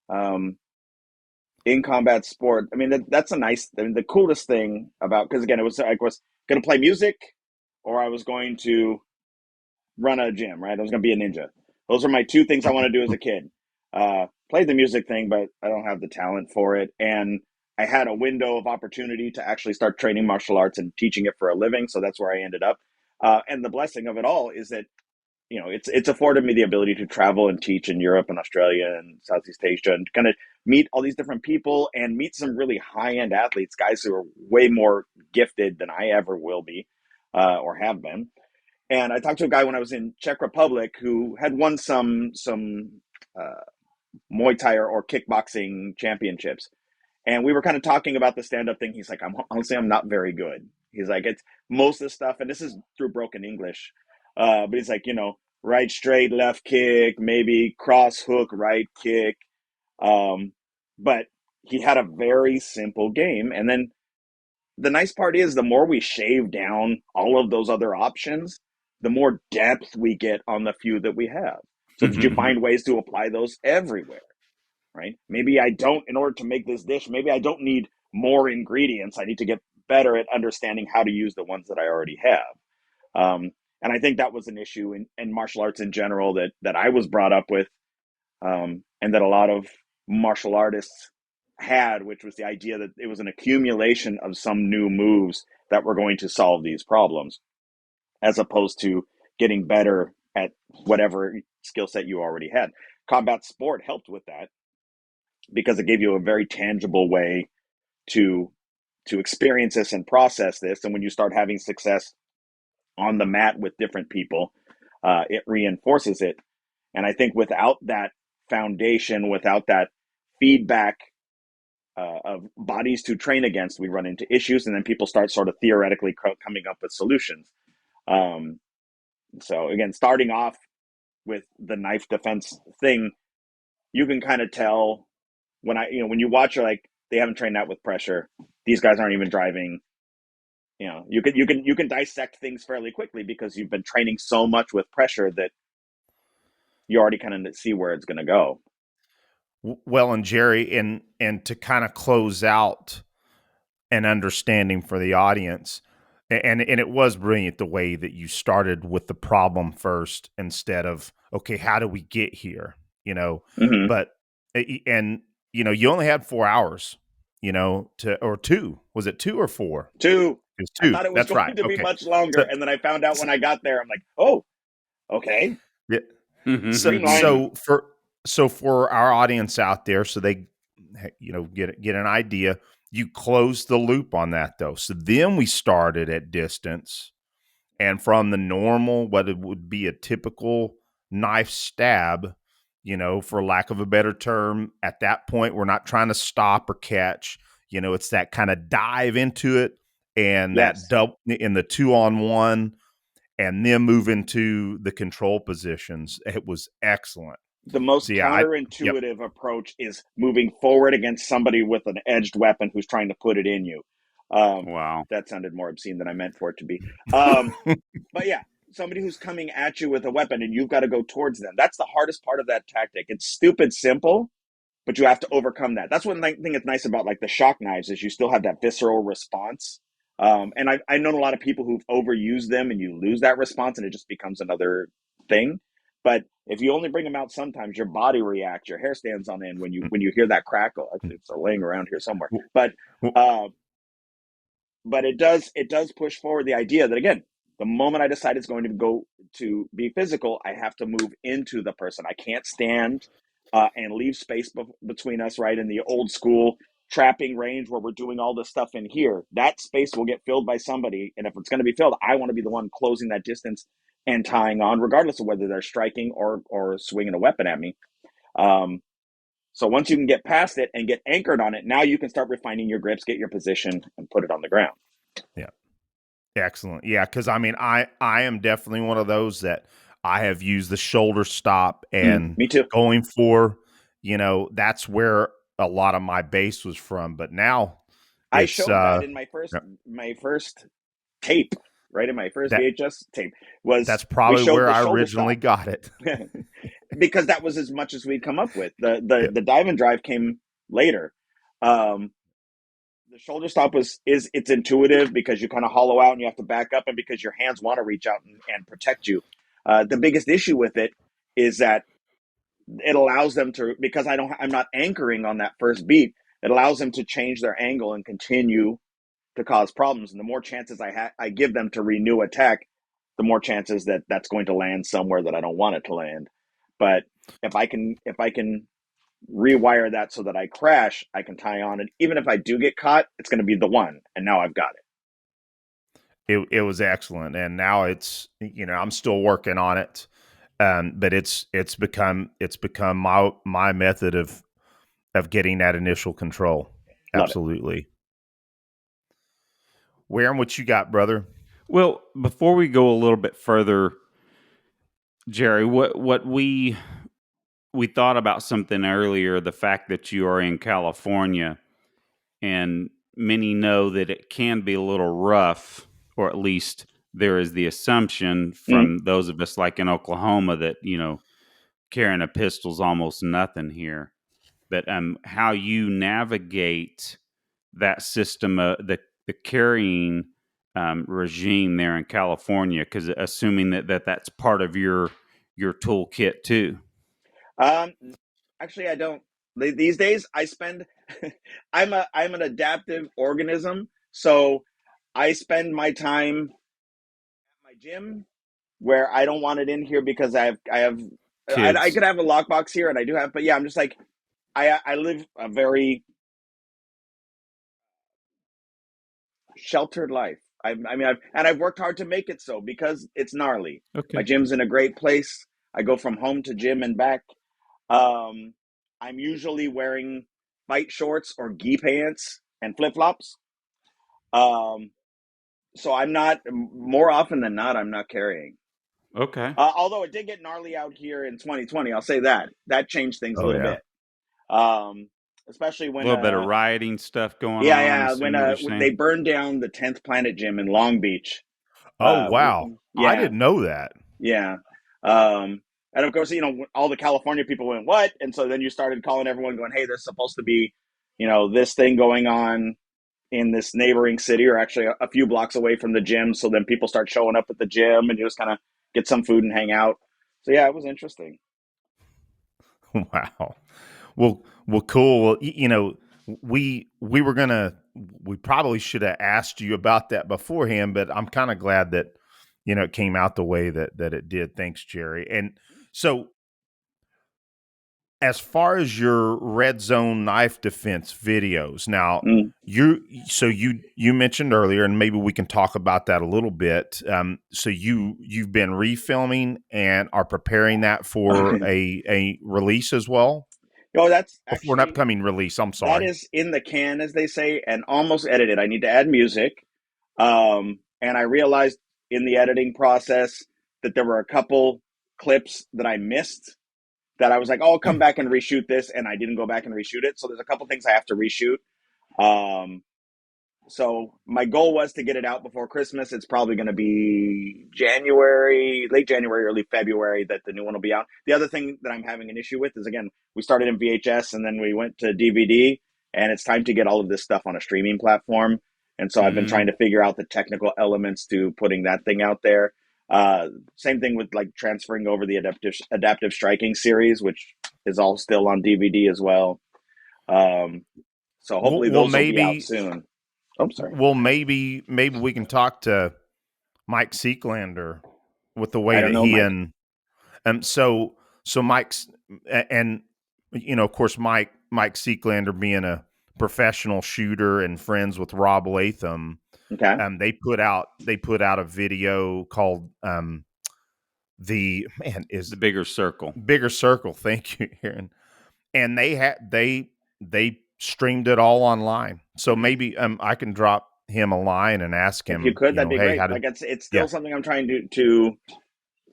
in combat sport. I mean, that's the coolest thing about, because again, it was I was going to play music, or I was going to run a gym, right? I was going to be a ninja. Those are my two things I want to do as a kid. Played the music thing, but I don't have the talent for it. And I had a window of opportunity to actually start training martial arts and teaching it for a living. So that's where I ended up. And the blessing of it all is that, it's afforded me the ability to travel and teach in Europe and Australia and Southeast Asia and kind of meet all these different people and meet some really high-end athletes, guys who are way more gifted than I ever will be or have been. And I talked to a guy when I was in Czech Republic who had won some uh, Muay Thai or kickboxing championships. And we were kind of talking about the stand-up thing. He's like, I'm not very good. He's like, it's most of the stuff, and this is through broken English. But he's like, right straight, left kick, maybe cross hook, right kick. But he had a very simple game. And then the nice part is the more we shave down all of those other options, the more depth we get on the few that we have. So did you find ways to apply those everywhere? right? Maybe I don't, in order to make this dish, maybe I don't need more ingredients. I need to get better at understanding how to use the ones that I already have. And I think that was an issue in martial arts in general that I was brought up with, and that a lot of martial artists had, which was the idea that it was an accumulation of some new moves that were going to solve these problems, as opposed to getting better at whatever skill set you already had. Combat sport helped with that because it gave you a very tangible way to experience this and process this. And when you start having success on the mat with different people, it reinforces it. And I think without that foundation, without that feedback of bodies to train against, we run into issues, and then people start sort of theoretically coming up with solutions. So again, starting off with the knife defense thing, you can kind of tell when when you watch, you're like, they haven't trained that with pressure. These guys aren't even driving. You can dissect things fairly quickly because you've been training so much with pressure that you already kind of see where it's going to go. Well, and Jerry, and to kind of close out an understanding for the audience, and it was brilliant the way that you started with the problem first instead of, okay, how do we get here? Mm-hmm. But and you only had 4 hours, or two. Was it 2 or 4? Two. It was I 2. thought it was That's going right. to be Okay. much longer, So, and then I found out so when I got there, I'm like, oh, okay. yeah. Streamline. So for our audience out there, so they get an idea, you close the loop on that though. So then we started at distance, and from the normal, what it would be a typical knife stab, for lack of a better term, at that point we're not trying to stop or catch. It's that kind of dive into it, and that Yes. double in the 2-on-1, and then move into the control positions. It was excellent. The most So yeah, yep. counterintuitive approach is moving forward against somebody with an edged weapon who's trying to put it in you. Wow. That sounded more obscene than I meant for it to be. But yeah, somebody who's coming at you with a weapon and you've got to go towards them. That's the hardest part of that tactic. It's stupid simple, but you have to overcome that. That's one thing that's nice about like the shock knives is you still have that visceral response. And I've known a lot of people who've overused them and you lose that response and it just becomes another thing. But if you only bring them out sometimes, your body reacts, your hair stands on end when you hear that crackle. Actually, it's laying around here somewhere. Uh, but it does push forward the idea that, again, the moment I decide it's going to go to be physical, I have to move into the person. I can't stand and leave space between us, right? In the old school trapping range where we're doing all this stuff in here, that space will get filled by somebody. And if it's going to be filled, I want to be the one closing that distance and tying on, regardless of whether they're striking or swinging a weapon at me. So once you can get past it and get anchored on it, now you can start refining your grips, get your position, and put it on the ground. Yeah. Excellent. Yeah, because I am definitely one of those that I have used the shoulder stop and Me too. going for, that's where a lot of my base was from. But now I it's showed that in my yeah, first tape, right? In my first that VHS tape was that's we probably showed where the I shoulder originally stop got it. because that was as much as we'd come up with. Yeah. The dive and drive came later. Um, the shoulder stop it's intuitive because you kind of hollow out and you have to back up, and because your hands want to reach out and protect you. The biggest issue with it is that it allows them to, because I'm not anchoring on that first beat. It allows them to change their angle and continue to cause problems. And the more chances I give them to renew attack, the more chances that that's going to land somewhere that I don't want it to land. But if I can rewire that so that I crash, I can tie on, and even if I do get caught, it's going to be the one, and now I've got it. It was excellent, and now it's I'm still working on it, but it's become my method of getting that initial control. Love it. Absolutely. Where and what you got, brother? Well, before we go a little bit further, Jerry, what we thought about something earlier, the fact that you are in California, and many know that it can be a little rough, or at least there is the assumption from those of us like in Oklahoma that, carrying a pistol's almost nothing here. but how you navigate that system, the carrying regime there in California, because assuming that's part of your toolkit too. Actually, I don't. These days, I spend. I'm an adaptive organism, so I spend my time at my gym where I don't want it in here because I Kids. could have a lockbox here, and I do have, but yeah, I'm just like I live a very sheltered life. I've worked hard to make it so because it's gnarly. My Okay. gym's in a great place. I go from home to gym and back. Um, I'm usually wearing fight shorts or gi pants and flip flops. So I'm not, more often than not, I'm not carrying. Okay. Although it did get gnarly out here in 2020, I'll say that changed things a Oh little yeah. bit. Especially A when little bit of rioting stuff going yeah, on. I'm yeah, assuming what you're when they saying. burned down the 10th Planet Gym in Long Beach. Oh wow. I Yeah, didn't know that. yeah. Um, and of course, all the California people went, what? And so then you started calling everyone going, hey, there's supposed to be, this thing going on in this neighboring city, or actually a few blocks away from the gym. So then people start showing up at the gym and you just kind of get some food and hang out. So yeah, it was interesting. Wow. Well, cool. Well, we probably should have asked you about that beforehand, but I'm kind of glad that it came out the way that it did. Thanks, Jerry. And so, as far as your red zone knife defense videos, now Mm. you mentioned earlier, and maybe we can talk about that a little bit. So you've been refilming and are preparing that for a release as well. That's Or for an actually, upcoming release. I'm that sorry. is in the can, as they say, and almost edited. I need to add music. And I realized in the editing process that there were a couple clips that I missed that I was like, oh, I'll come back and reshoot this. And I didn't go back and reshoot it. So there's a couple things I have to reshoot. So my goal was to get it out before Christmas. It's probably going to be late January, early February that the new one will be out. The other thing that I'm having an issue with is, again, we started in VHS and then we went to DVD, and it's time to get all of this stuff on a streaming platform. And so I've been Mm-hmm. trying to figure out the technical elements to putting that thing out there. Same thing with like transferring over the adaptive striking series, which is all still on DVD as well. So hopefully Well, those will be out maybe soon. Oh, sorry. maybe we can talk to Mike Seeklander with the I way don't that know, he Mike. so Mike's and of course Mike Seeklander being a professional shooter and friends with Rob Latham, Okay. they put out a video called the man is The bigger circle. Bigger Circle. Thank you, Aaron. And they streamed it all online. So maybe I can drop him a line and ask If you him, could, that'd be hey, great. how did Like it's still yeah. something I'm trying to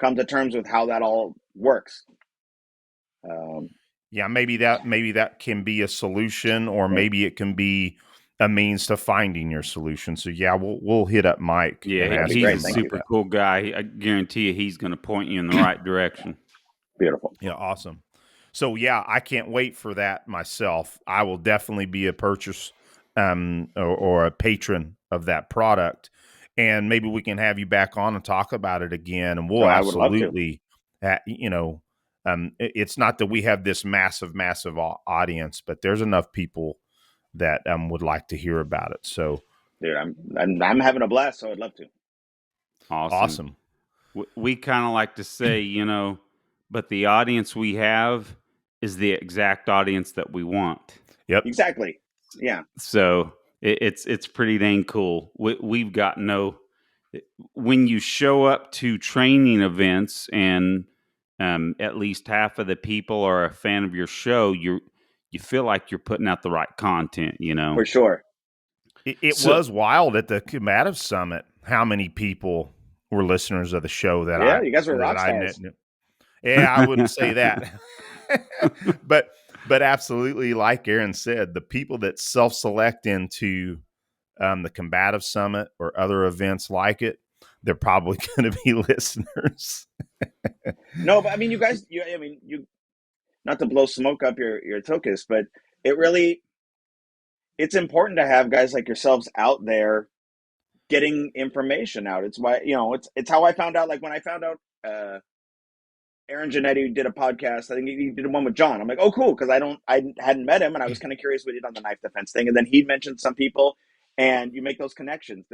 come to terms with how that all works. Um, Yeah, maybe that can be a solution, or yeah, maybe it can be a means to finding your solution. So yeah, we'll hit up Mike and Yeah, that'd be ask he's great. a him Thank about you. super that. cool guy. I guarantee you he's going to point you in the right direction. Beautiful. Yeah, awesome. So yeah, I can't wait for that myself. I will definitely be a purchase or a patron of that product, and maybe we can have you back on and talk about it again. And So we'll I would love to. absolutely, it's not that we have this massive audience, but there's enough people that would like to hear about it. So Dude, I'm having a blast, so I'd love to. Awesome. awesome. We kind of like to say, but the audience we have is the exact audience that we want. Yep. Exactly. Yeah. So it's pretty dang cool. We've got when you show up to training events and at least half of the people are a fan of your show, you feel like you're putting out the right content, For sure. It So was wild at the Combatives Summit how many people were listeners of the show Yeah, you guys were rock stars. Yeah, I wouldn't say that. but absolutely, like Aaron said, the people that self-select into the Combative Summit or other events like it, they're probably going to be listeners. No, but I mean, you guys, not to blow smoke up your tokus, but it's important to have guys like yourselves out there getting information out. It's why, it's how I found out. Like when I found out Aaron Janetti did a podcast. I think he did one with John. I'm like, oh, cool, because I hadn't met him, and I was kind of curious what he did on the knife defense thing. And then he mentioned some people, and you make those connections.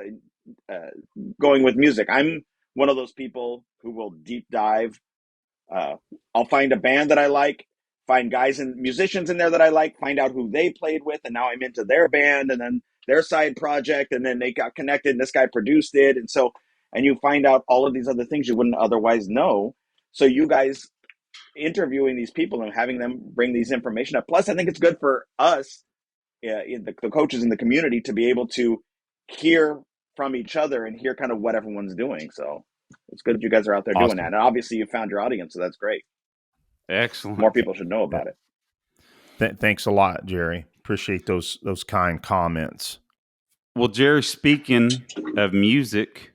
Going with music, I'm one of those people who will deep dive. I'll find a band that I like, find guys and musicians in there that I like, find out who they played with, and now I'm into their band and then their side project, and then they got connected, and this guy produced it, and you find out all of these other things you wouldn't otherwise know. So you guys interviewing these people and having them bring these information up. Plus, I think it's good for us, the coaches in the community, to be able to hear from each other and hear kind of what everyone's doing. So it's good that you guys are out there doing that. And obviously you found your audience, so that's great. Excellent. More people should know about it. Thanks a lot, Jerry. Appreciate those kind comments. Well, Jerry, speaking of music,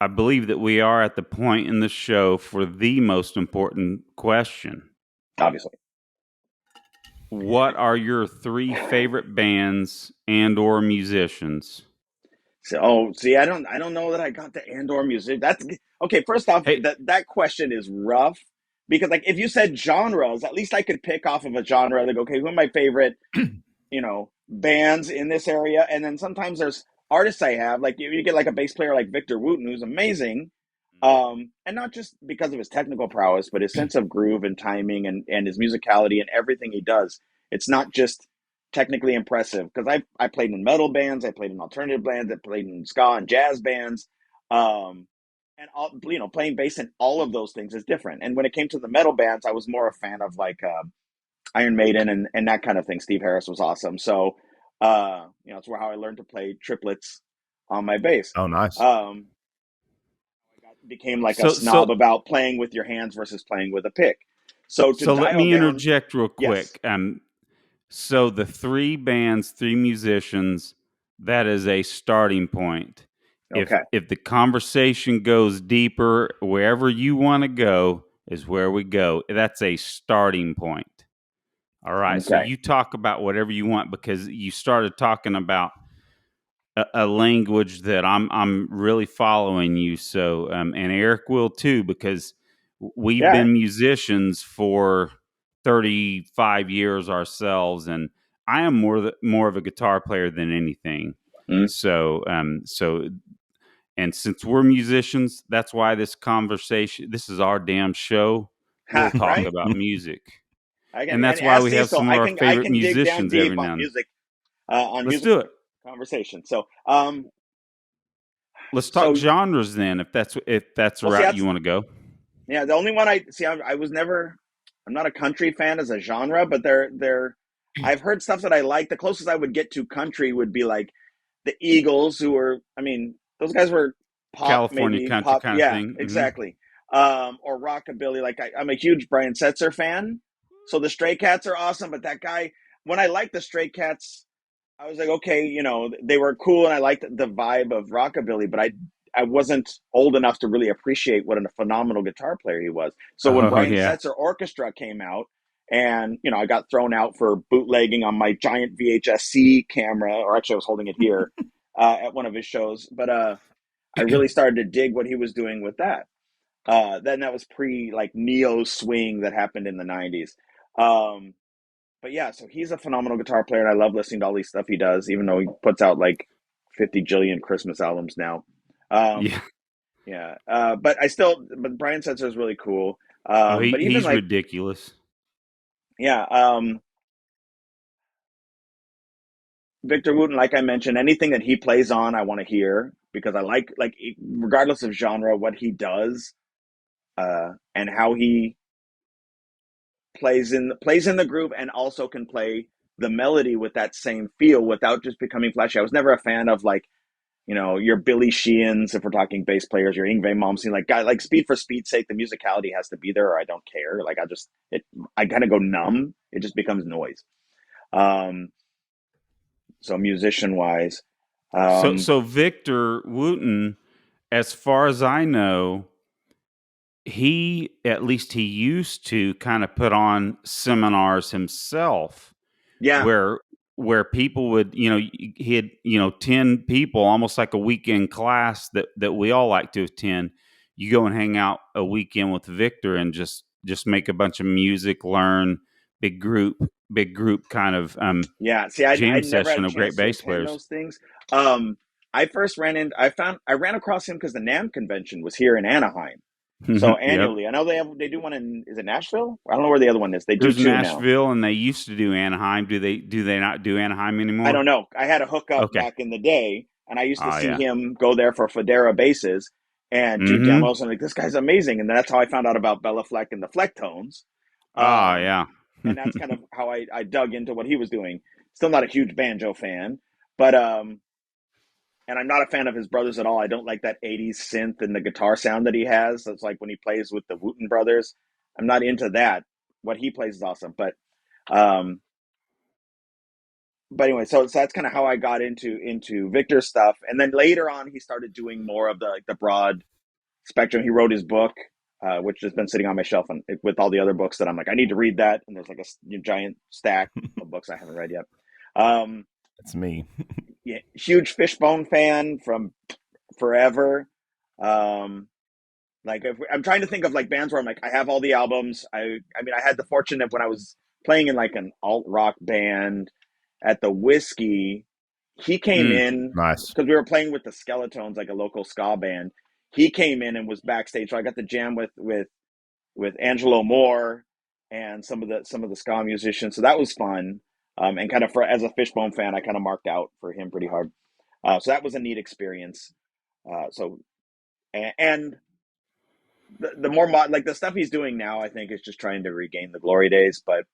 I believe that we are at the point in the show for the most important question. Obviously. What are your 3 favorite bands and or musicians? So, I don't know that I got the and/or music. That's okay. First off, that question is rough because, like, if you said genres, at least I could pick off of a genre. Like, okay, who are my favorite, bands in this area? And then sometimes there's artists I have, like you get like a bass player like Victor Wooten, who's amazing, and not just because of his technical prowess, but his sense of groove and timing and his musicality and everything he does. It's not just technically impressive because I played in metal bands, I played in alternative bands, I played in ska and jazz bands, and all, playing bass in all of those things is different. And when it came to the metal bands, I was more a fan of like Iron Maiden and that kind of thing. Steve Harris was awesome, so it's where how I learned to play triplets on my bass. Oh, nice. Became like a snob about playing with your hands versus playing with a pick. So let me interject real quick. Yes. So the 3 bands, 3 musicians, that is a starting point. Okay. If the conversation goes deeper, wherever you want to go is where we go. That's a starting point. All right. Okay. So you talk about whatever you want because you started talking about a language that I'm really following you. So and Eric will too because we've been musicians for 35 years ourselves, and I am more of a guitar player than anything. So and since we're musicians, that's why this is our damn show. We'll talk about music. And that's why we have some of our favorite musicians every now and then. Music, Let's do it. Conversation. So let's talk genres then, if that's the route you want to go. Yeah, the only one I was never. I'm not a country fan as a genre, but I've heard stuff that I like. The closest I would get to country would be like the Eagles, who were, those guys were pop, California maybe country pop, kind of thing. Exactly. Or rockabilly. Like I'm a huge Brian Setzer fan, so the Stray Cats are awesome. But that guy, when I liked the Stray Cats, I was like, okay, they were cool, and I liked the vibe of rockabilly, but I wasn't old enough to really appreciate what a phenomenal guitar player he was. So when Brian Setzer Orchestra came out, and I got thrown out for bootlegging on my giant VHS-C camera, or actually I was holding it here at one of his shows. But I really started to dig what he was doing with that. Then that was pre like neo swing that happened in the 90s. But yeah, so he's a phenomenal guitar player, and I love listening to all these stuff he does, even though he puts out like 50 jillion Christmas albums now. But Brian Setzer is really cool. But even he's ridiculous. Yeah. Victor Wooten, like I mentioned, anything that he plays on, I want to hear because I like regardless of genre, what he does, and how he plays in the groove and also can play the melody with that same feel without just becoming flashy. I was never a fan of like, your Billy Sheehan's, if we're talking bass players, your Yngwie Malmsteen, like Speed for Speed's sake, the musicality has to be there or I don't care. Like I kind of go numb. It just becomes noise. So musician wise. So Victor Wooten, as far as I know, at least he used to kind of put on seminars himself Yeah. where people would, he had, 10 people, almost like a weekend class that we all like to attend. You go and hang out a weekend with Victor and just make a bunch of music, learn, big group kind of Yeah. See, I jam never had session a of great chance to bass attend players. those things. I first I ran across him because the NAMM convention was here in Anaheim. So Yep. annually, I know they do one is it Nashville? I don't know where the other one is. They do There's two now. Nashville, and they used to do Anaheim. Do they not do Anaheim I anymore? don't know. I had a hookup Okay. back in the day, and I used to Oh, see yeah. him go there for Federa basses and do demos. And like, this guy's amazing. And that's how I found out about Bella Fleck and the Flecktones. Oh, yeah. And that's kind of how I dug into what he was doing. Still not a huge banjo fan, but and I'm not a fan of his brothers at all. I don't like that 80s synth and the guitar sound that he has. It's like when he plays with the Wooten brothers. I'm not into that. What he plays is awesome, um, but anyway, so that's kind of how I got into Victor's stuff, and then later on, he started doing more of the broad spectrum. He wrote his book, which has been sitting on my shelf with all the other books that I'm like, I need to read that, and there's like a giant stack of books I haven't read yet. That's me. Yeah, huge Fishbone fan from forever. Like I'm trying to think of like bands where I'm like, I have all the albums. I mean, I had the fortune of when I was playing in like an alt rock band at the Whiskey, he came in Nice. because we were playing with the Skeletones, like a local ska band. He came in and was backstage, so I got to jam with Angelo Moore and some of the ska musicians. So that was fun. And kind of as a Fishbone fan, I kind of marked out for him pretty hard. So that was a neat experience. And the more like the stuff he's doing now, I think is just trying to regain the glory days. But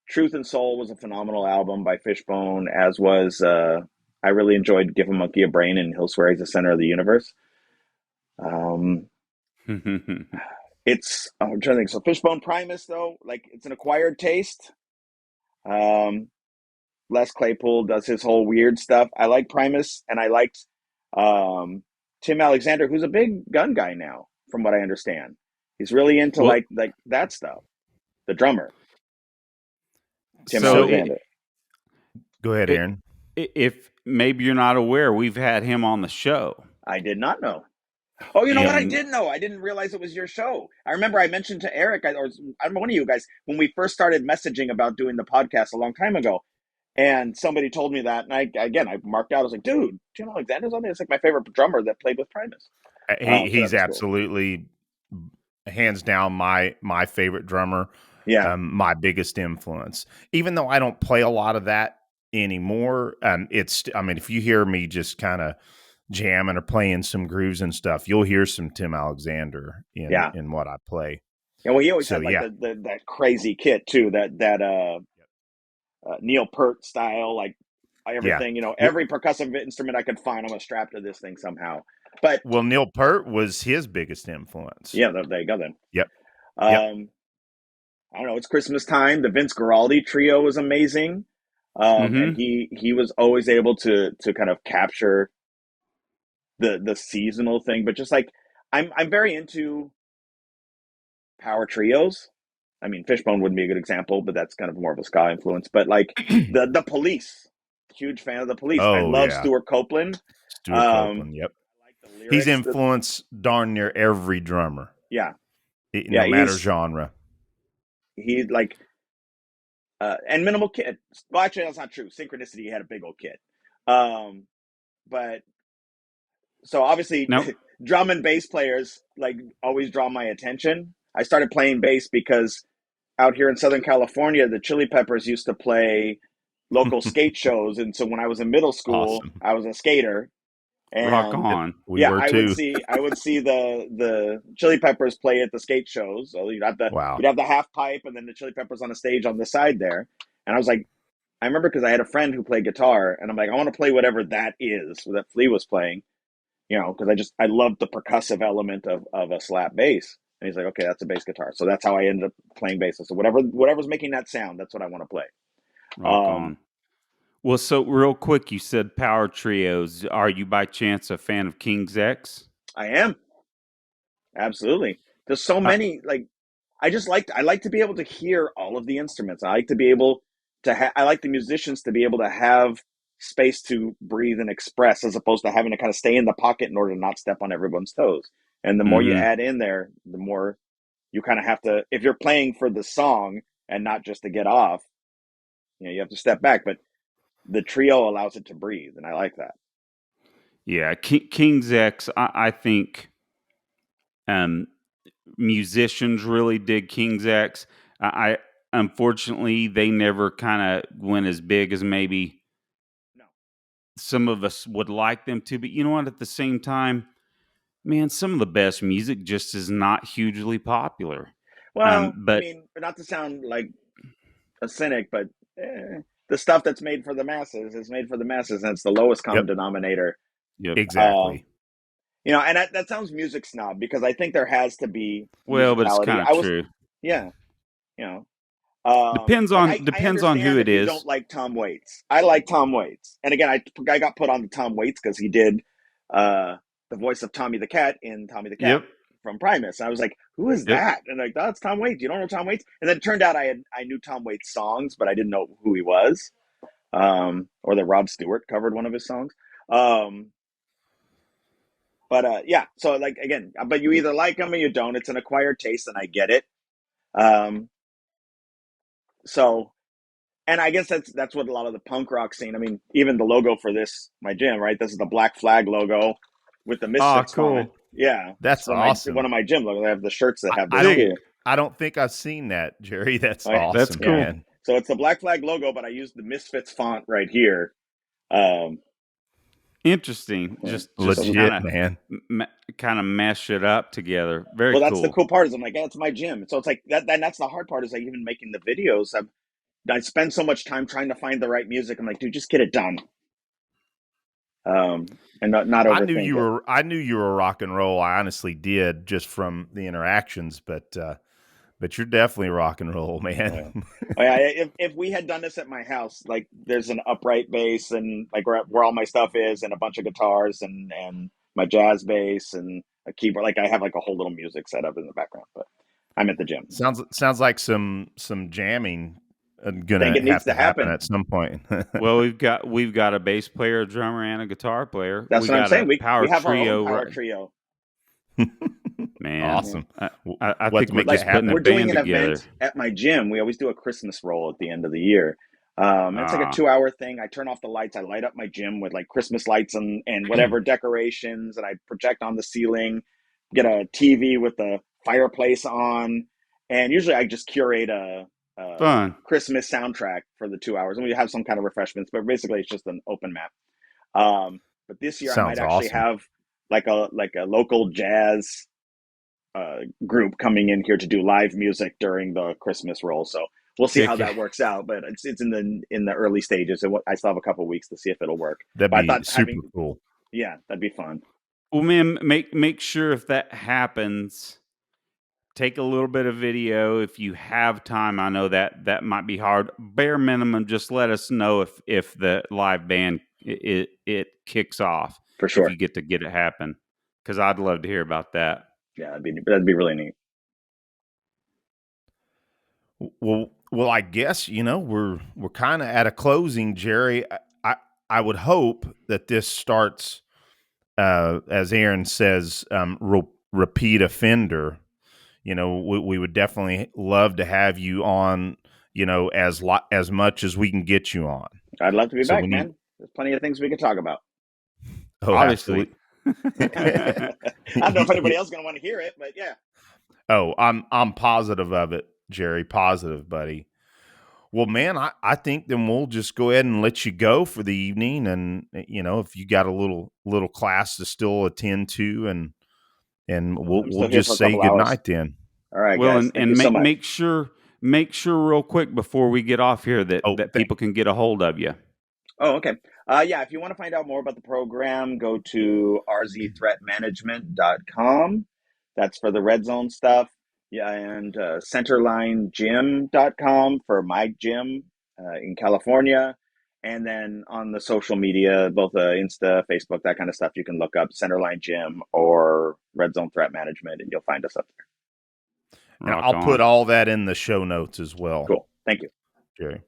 Truth and Soul was a phenomenal album by Fishbone, as was I really enjoyed Give a Monkey a Brain and He'll Swear He's the Center of the Universe. I'm trying to think. So Fishbone Primus, though, like it's an acquired taste. Les Claypool does his whole weird stuff. I like Primus, and I liked Tim Alexander, who's a big gun guy now, from what I understand. He's really into Well, like that stuff. The drummer, Tim so Alexander. Go ahead, Aaron. If maybe you're not aware, we've had him on the show. I did not know. Oh, you know what? I And did know. I didn't realize it was your show. I remember I mentioned to Eric, or I don't know, one of you guys, when we first started messaging about doing the podcast a long time ago, and somebody told me that, and I marked out. I was like, dude, Tim Alexander's on there. It's like my favorite drummer that played with Primus. So He's that's cool. absolutely hands down my favorite drummer. Yeah. My biggest influence. Even though I don't play a lot of that anymore, if you hear me just kind of jamming or playing some grooves and stuff, you'll hear some Tim Alexander in what I play. Yeah, well, he always had like that crazy kit too, that Neil Peart style, like everything, every percussive instrument I could find, I'm gonna strap to this thing somehow. But Neil Peart was his biggest influence. Yeah, there you go then. Yep. I don't know. It's Christmas time. The Vince Guaraldi trio was amazing, and he was always able to kind of capture the seasonal thing. But just like I'm very into power trios. I mean, Fishbone wouldn't be a good example, but that's kind of more of a ska influence. But like the Police, huge fan of the Police. I love Stuart Copeland. Yep. I like the lyrics. He's influenced darn near every drummer. Yeah. No matter genre. He like and Minimal Kid. Well, actually, that's not true. Synchronicity had a big old kid. But so obviously, drum and bass players like always draw my attention. I started playing bass because out here in Southern California, the Chili Peppers used to play local skate shows, and so when I was in middle school, I was a skater. And rock on. I would see the Chili Peppers play at the skate shows. So you'd have the half pipe and then the Chili Peppers on the stage on the side there. And I was like, I remember because I had a friend who played guitar, and I'm like, I want to play whatever that is that Flea was playing, because I loved the percussive element of a slap bass. And he's like, okay, that's a bass guitar. So that's how I ended up playing bass. So whatever's making that sound, that's what I want to play. Rock on. Well, so real quick, you said power trios. Are you by chance a fan of King's X? I am. Absolutely. There's so many, like, I like to be able to hear all of the instruments. I like to be able to I like the musicians to be able to have space to breathe and express, as opposed to having to kind of stay in the pocket in order to not step on everyone's toes. And the more you Mm-hmm. add in there, the more you kind of have to, if you're playing for the song and not just to get off, you have to step back. But the trio allows it to breathe, and I like that. Yeah, King's X. I think um, musicians really dig King's X. I unfortunately they never kind of went as big as maybe No. some of us would like them to. But you know what? At the same time, man, some of the best music just is not hugely popular. Well, I But mean, not to sound like a cynic, but the stuff that's made for the masses is made for the masses, and it's the lowest common Yep, denominator. yep. Um, exactly. and that sounds music snob, because I think there has to be Well, but it's musicality. kind of true. Yeah, you know, Depends like on I depends on who understand it if you don't is. like Tom Waits. I like Tom Waits, and again, I got put on to Tom Waits because he did uh, the voice of Tommy the Cat in Tommy the Cat Yep, from Primus. I was like, who is yep. that? And like, that's Tom Waits. You don't know Tom Waits? And then it turned out I knew Tom Waits songs, but I didn't know who he was. Or that Rod Stewart covered one of his songs. Um, but yeah, so like again, but you either like them or you don't. It's an acquired taste, and I get it. Um, so, and I guess that's what a lot of the punk rock scene. I mean, even the logo for my gym, right? This is the Black Flag logo with the Ah, Misfits font. cool. Yeah, it's That's for one awesome. of my gym logos. I have the shirts that have I this Dig. don't too. I don't think I've seen that, Jerry. That's Oh yeah, That's awesome, yeah. cool. man. So it's the Black Flag logo, but I use the Misfits font right here. Um, Interesting. yeah. Just So kind Legit, of man. kind of mesh it up together. Very well, that's the cool. cool part. Is I'm like, yeah, it's my gym. So it's like that. And that's the hard part. Is like even making the videos. I spend so much time trying to find the right music. I'm like, dude, just get it done. And not overthink it. I knew you were rock and roll. I honestly did, just from the interactions, but you're definitely rock and roll, Oh, yeah. man. Oh, yeah. If we had done this at my house, like there's an upright bass and like where all my stuff is, and a bunch of guitars and my jazz bass and a keyboard. Like I have like a whole little music setup in the background, but I'm at the gym. Sounds like some jamming I think gonna it needs have to to happen happen. at some point. Well, we've got a bass player, a drummer, and a guitar player. That's We what I'm got saying. a We power have our own trio, power right? trio. Man, Yeah. Awesome. I We'll have think to we're make that Like just putting a we're happen. doing band an event together. at my gym. We always do a Christmas roll at the end of the year. It's like a Ah, 2 hour thing. I turn off the lights. I light up my gym with like Christmas lights and whatever decorations, and I project on the ceiling. Get a TV with the fireplace on, and usually I just curate a fun. Christmas soundtrack for the 2 hours, and we have some kind of refreshments. But basically, it's just an open map. But this year, I might Sounds actually awesome. have like a local jazz group coming in here to do live music during the Christmas roll. So we'll see how Heck yeah. that works out. But it's in the early stages, and I still have a couple of weeks to see if it'll work. That'd But I be thought super cool. yeah, that'd be fun Well, man, make sure if that happens, take a little bit of video if you have time. I know that might be hard. Bare minimum, just let us know if the live band it kicks off for if sure. you get it happen, because I'd love to hear about that. Yeah, that'd be really neat. Well, I guess we're kind of at a closing, Jerry. I would hope that this starts, as Aaron says, repeat offender. We would definitely love to have you on. As much as we can get you on. I'd love to be So back, we need. man. There's plenty of things we could talk about. Oh, Obviously. absolutely. I don't know if anybody else is going to want to hear it, but yeah. Oh, I'm positive of it, Jerry. Positive, buddy. Well, man, I think then we'll just go ahead and let you go for the evening, and if you got a little class to still attend to, and I'm we'll still here for just a say couple good hours. night then. All right, Well, guys. and Thank you and so make much. make sure real quick before we get off here Oh, that people can get a hold of you. Oh, okay. Yeah, if you want to find out more about the program, go to rzthreatmanagement.com. That's for the red zone stuff. Yeah, and centerlinegym.com for my gym in California. And then on the social media, both Insta, Facebook, that kind of stuff, you can look up Centerline Gym or Red Zone Threat Management, and you'll find us up there. And Rock I'll on. put all that in the show notes as well. Cool. Thank you. Jerry.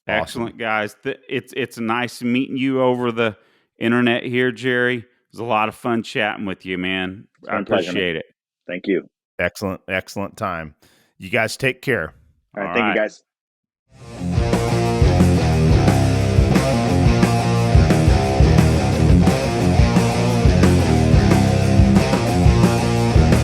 Excellent, guys. It's nice meeting you over the internet here, Jerry. It was a lot of fun chatting with you, man. I appreciate it. Thank you. Excellent time. You guys take care. All right. Thank you, guys.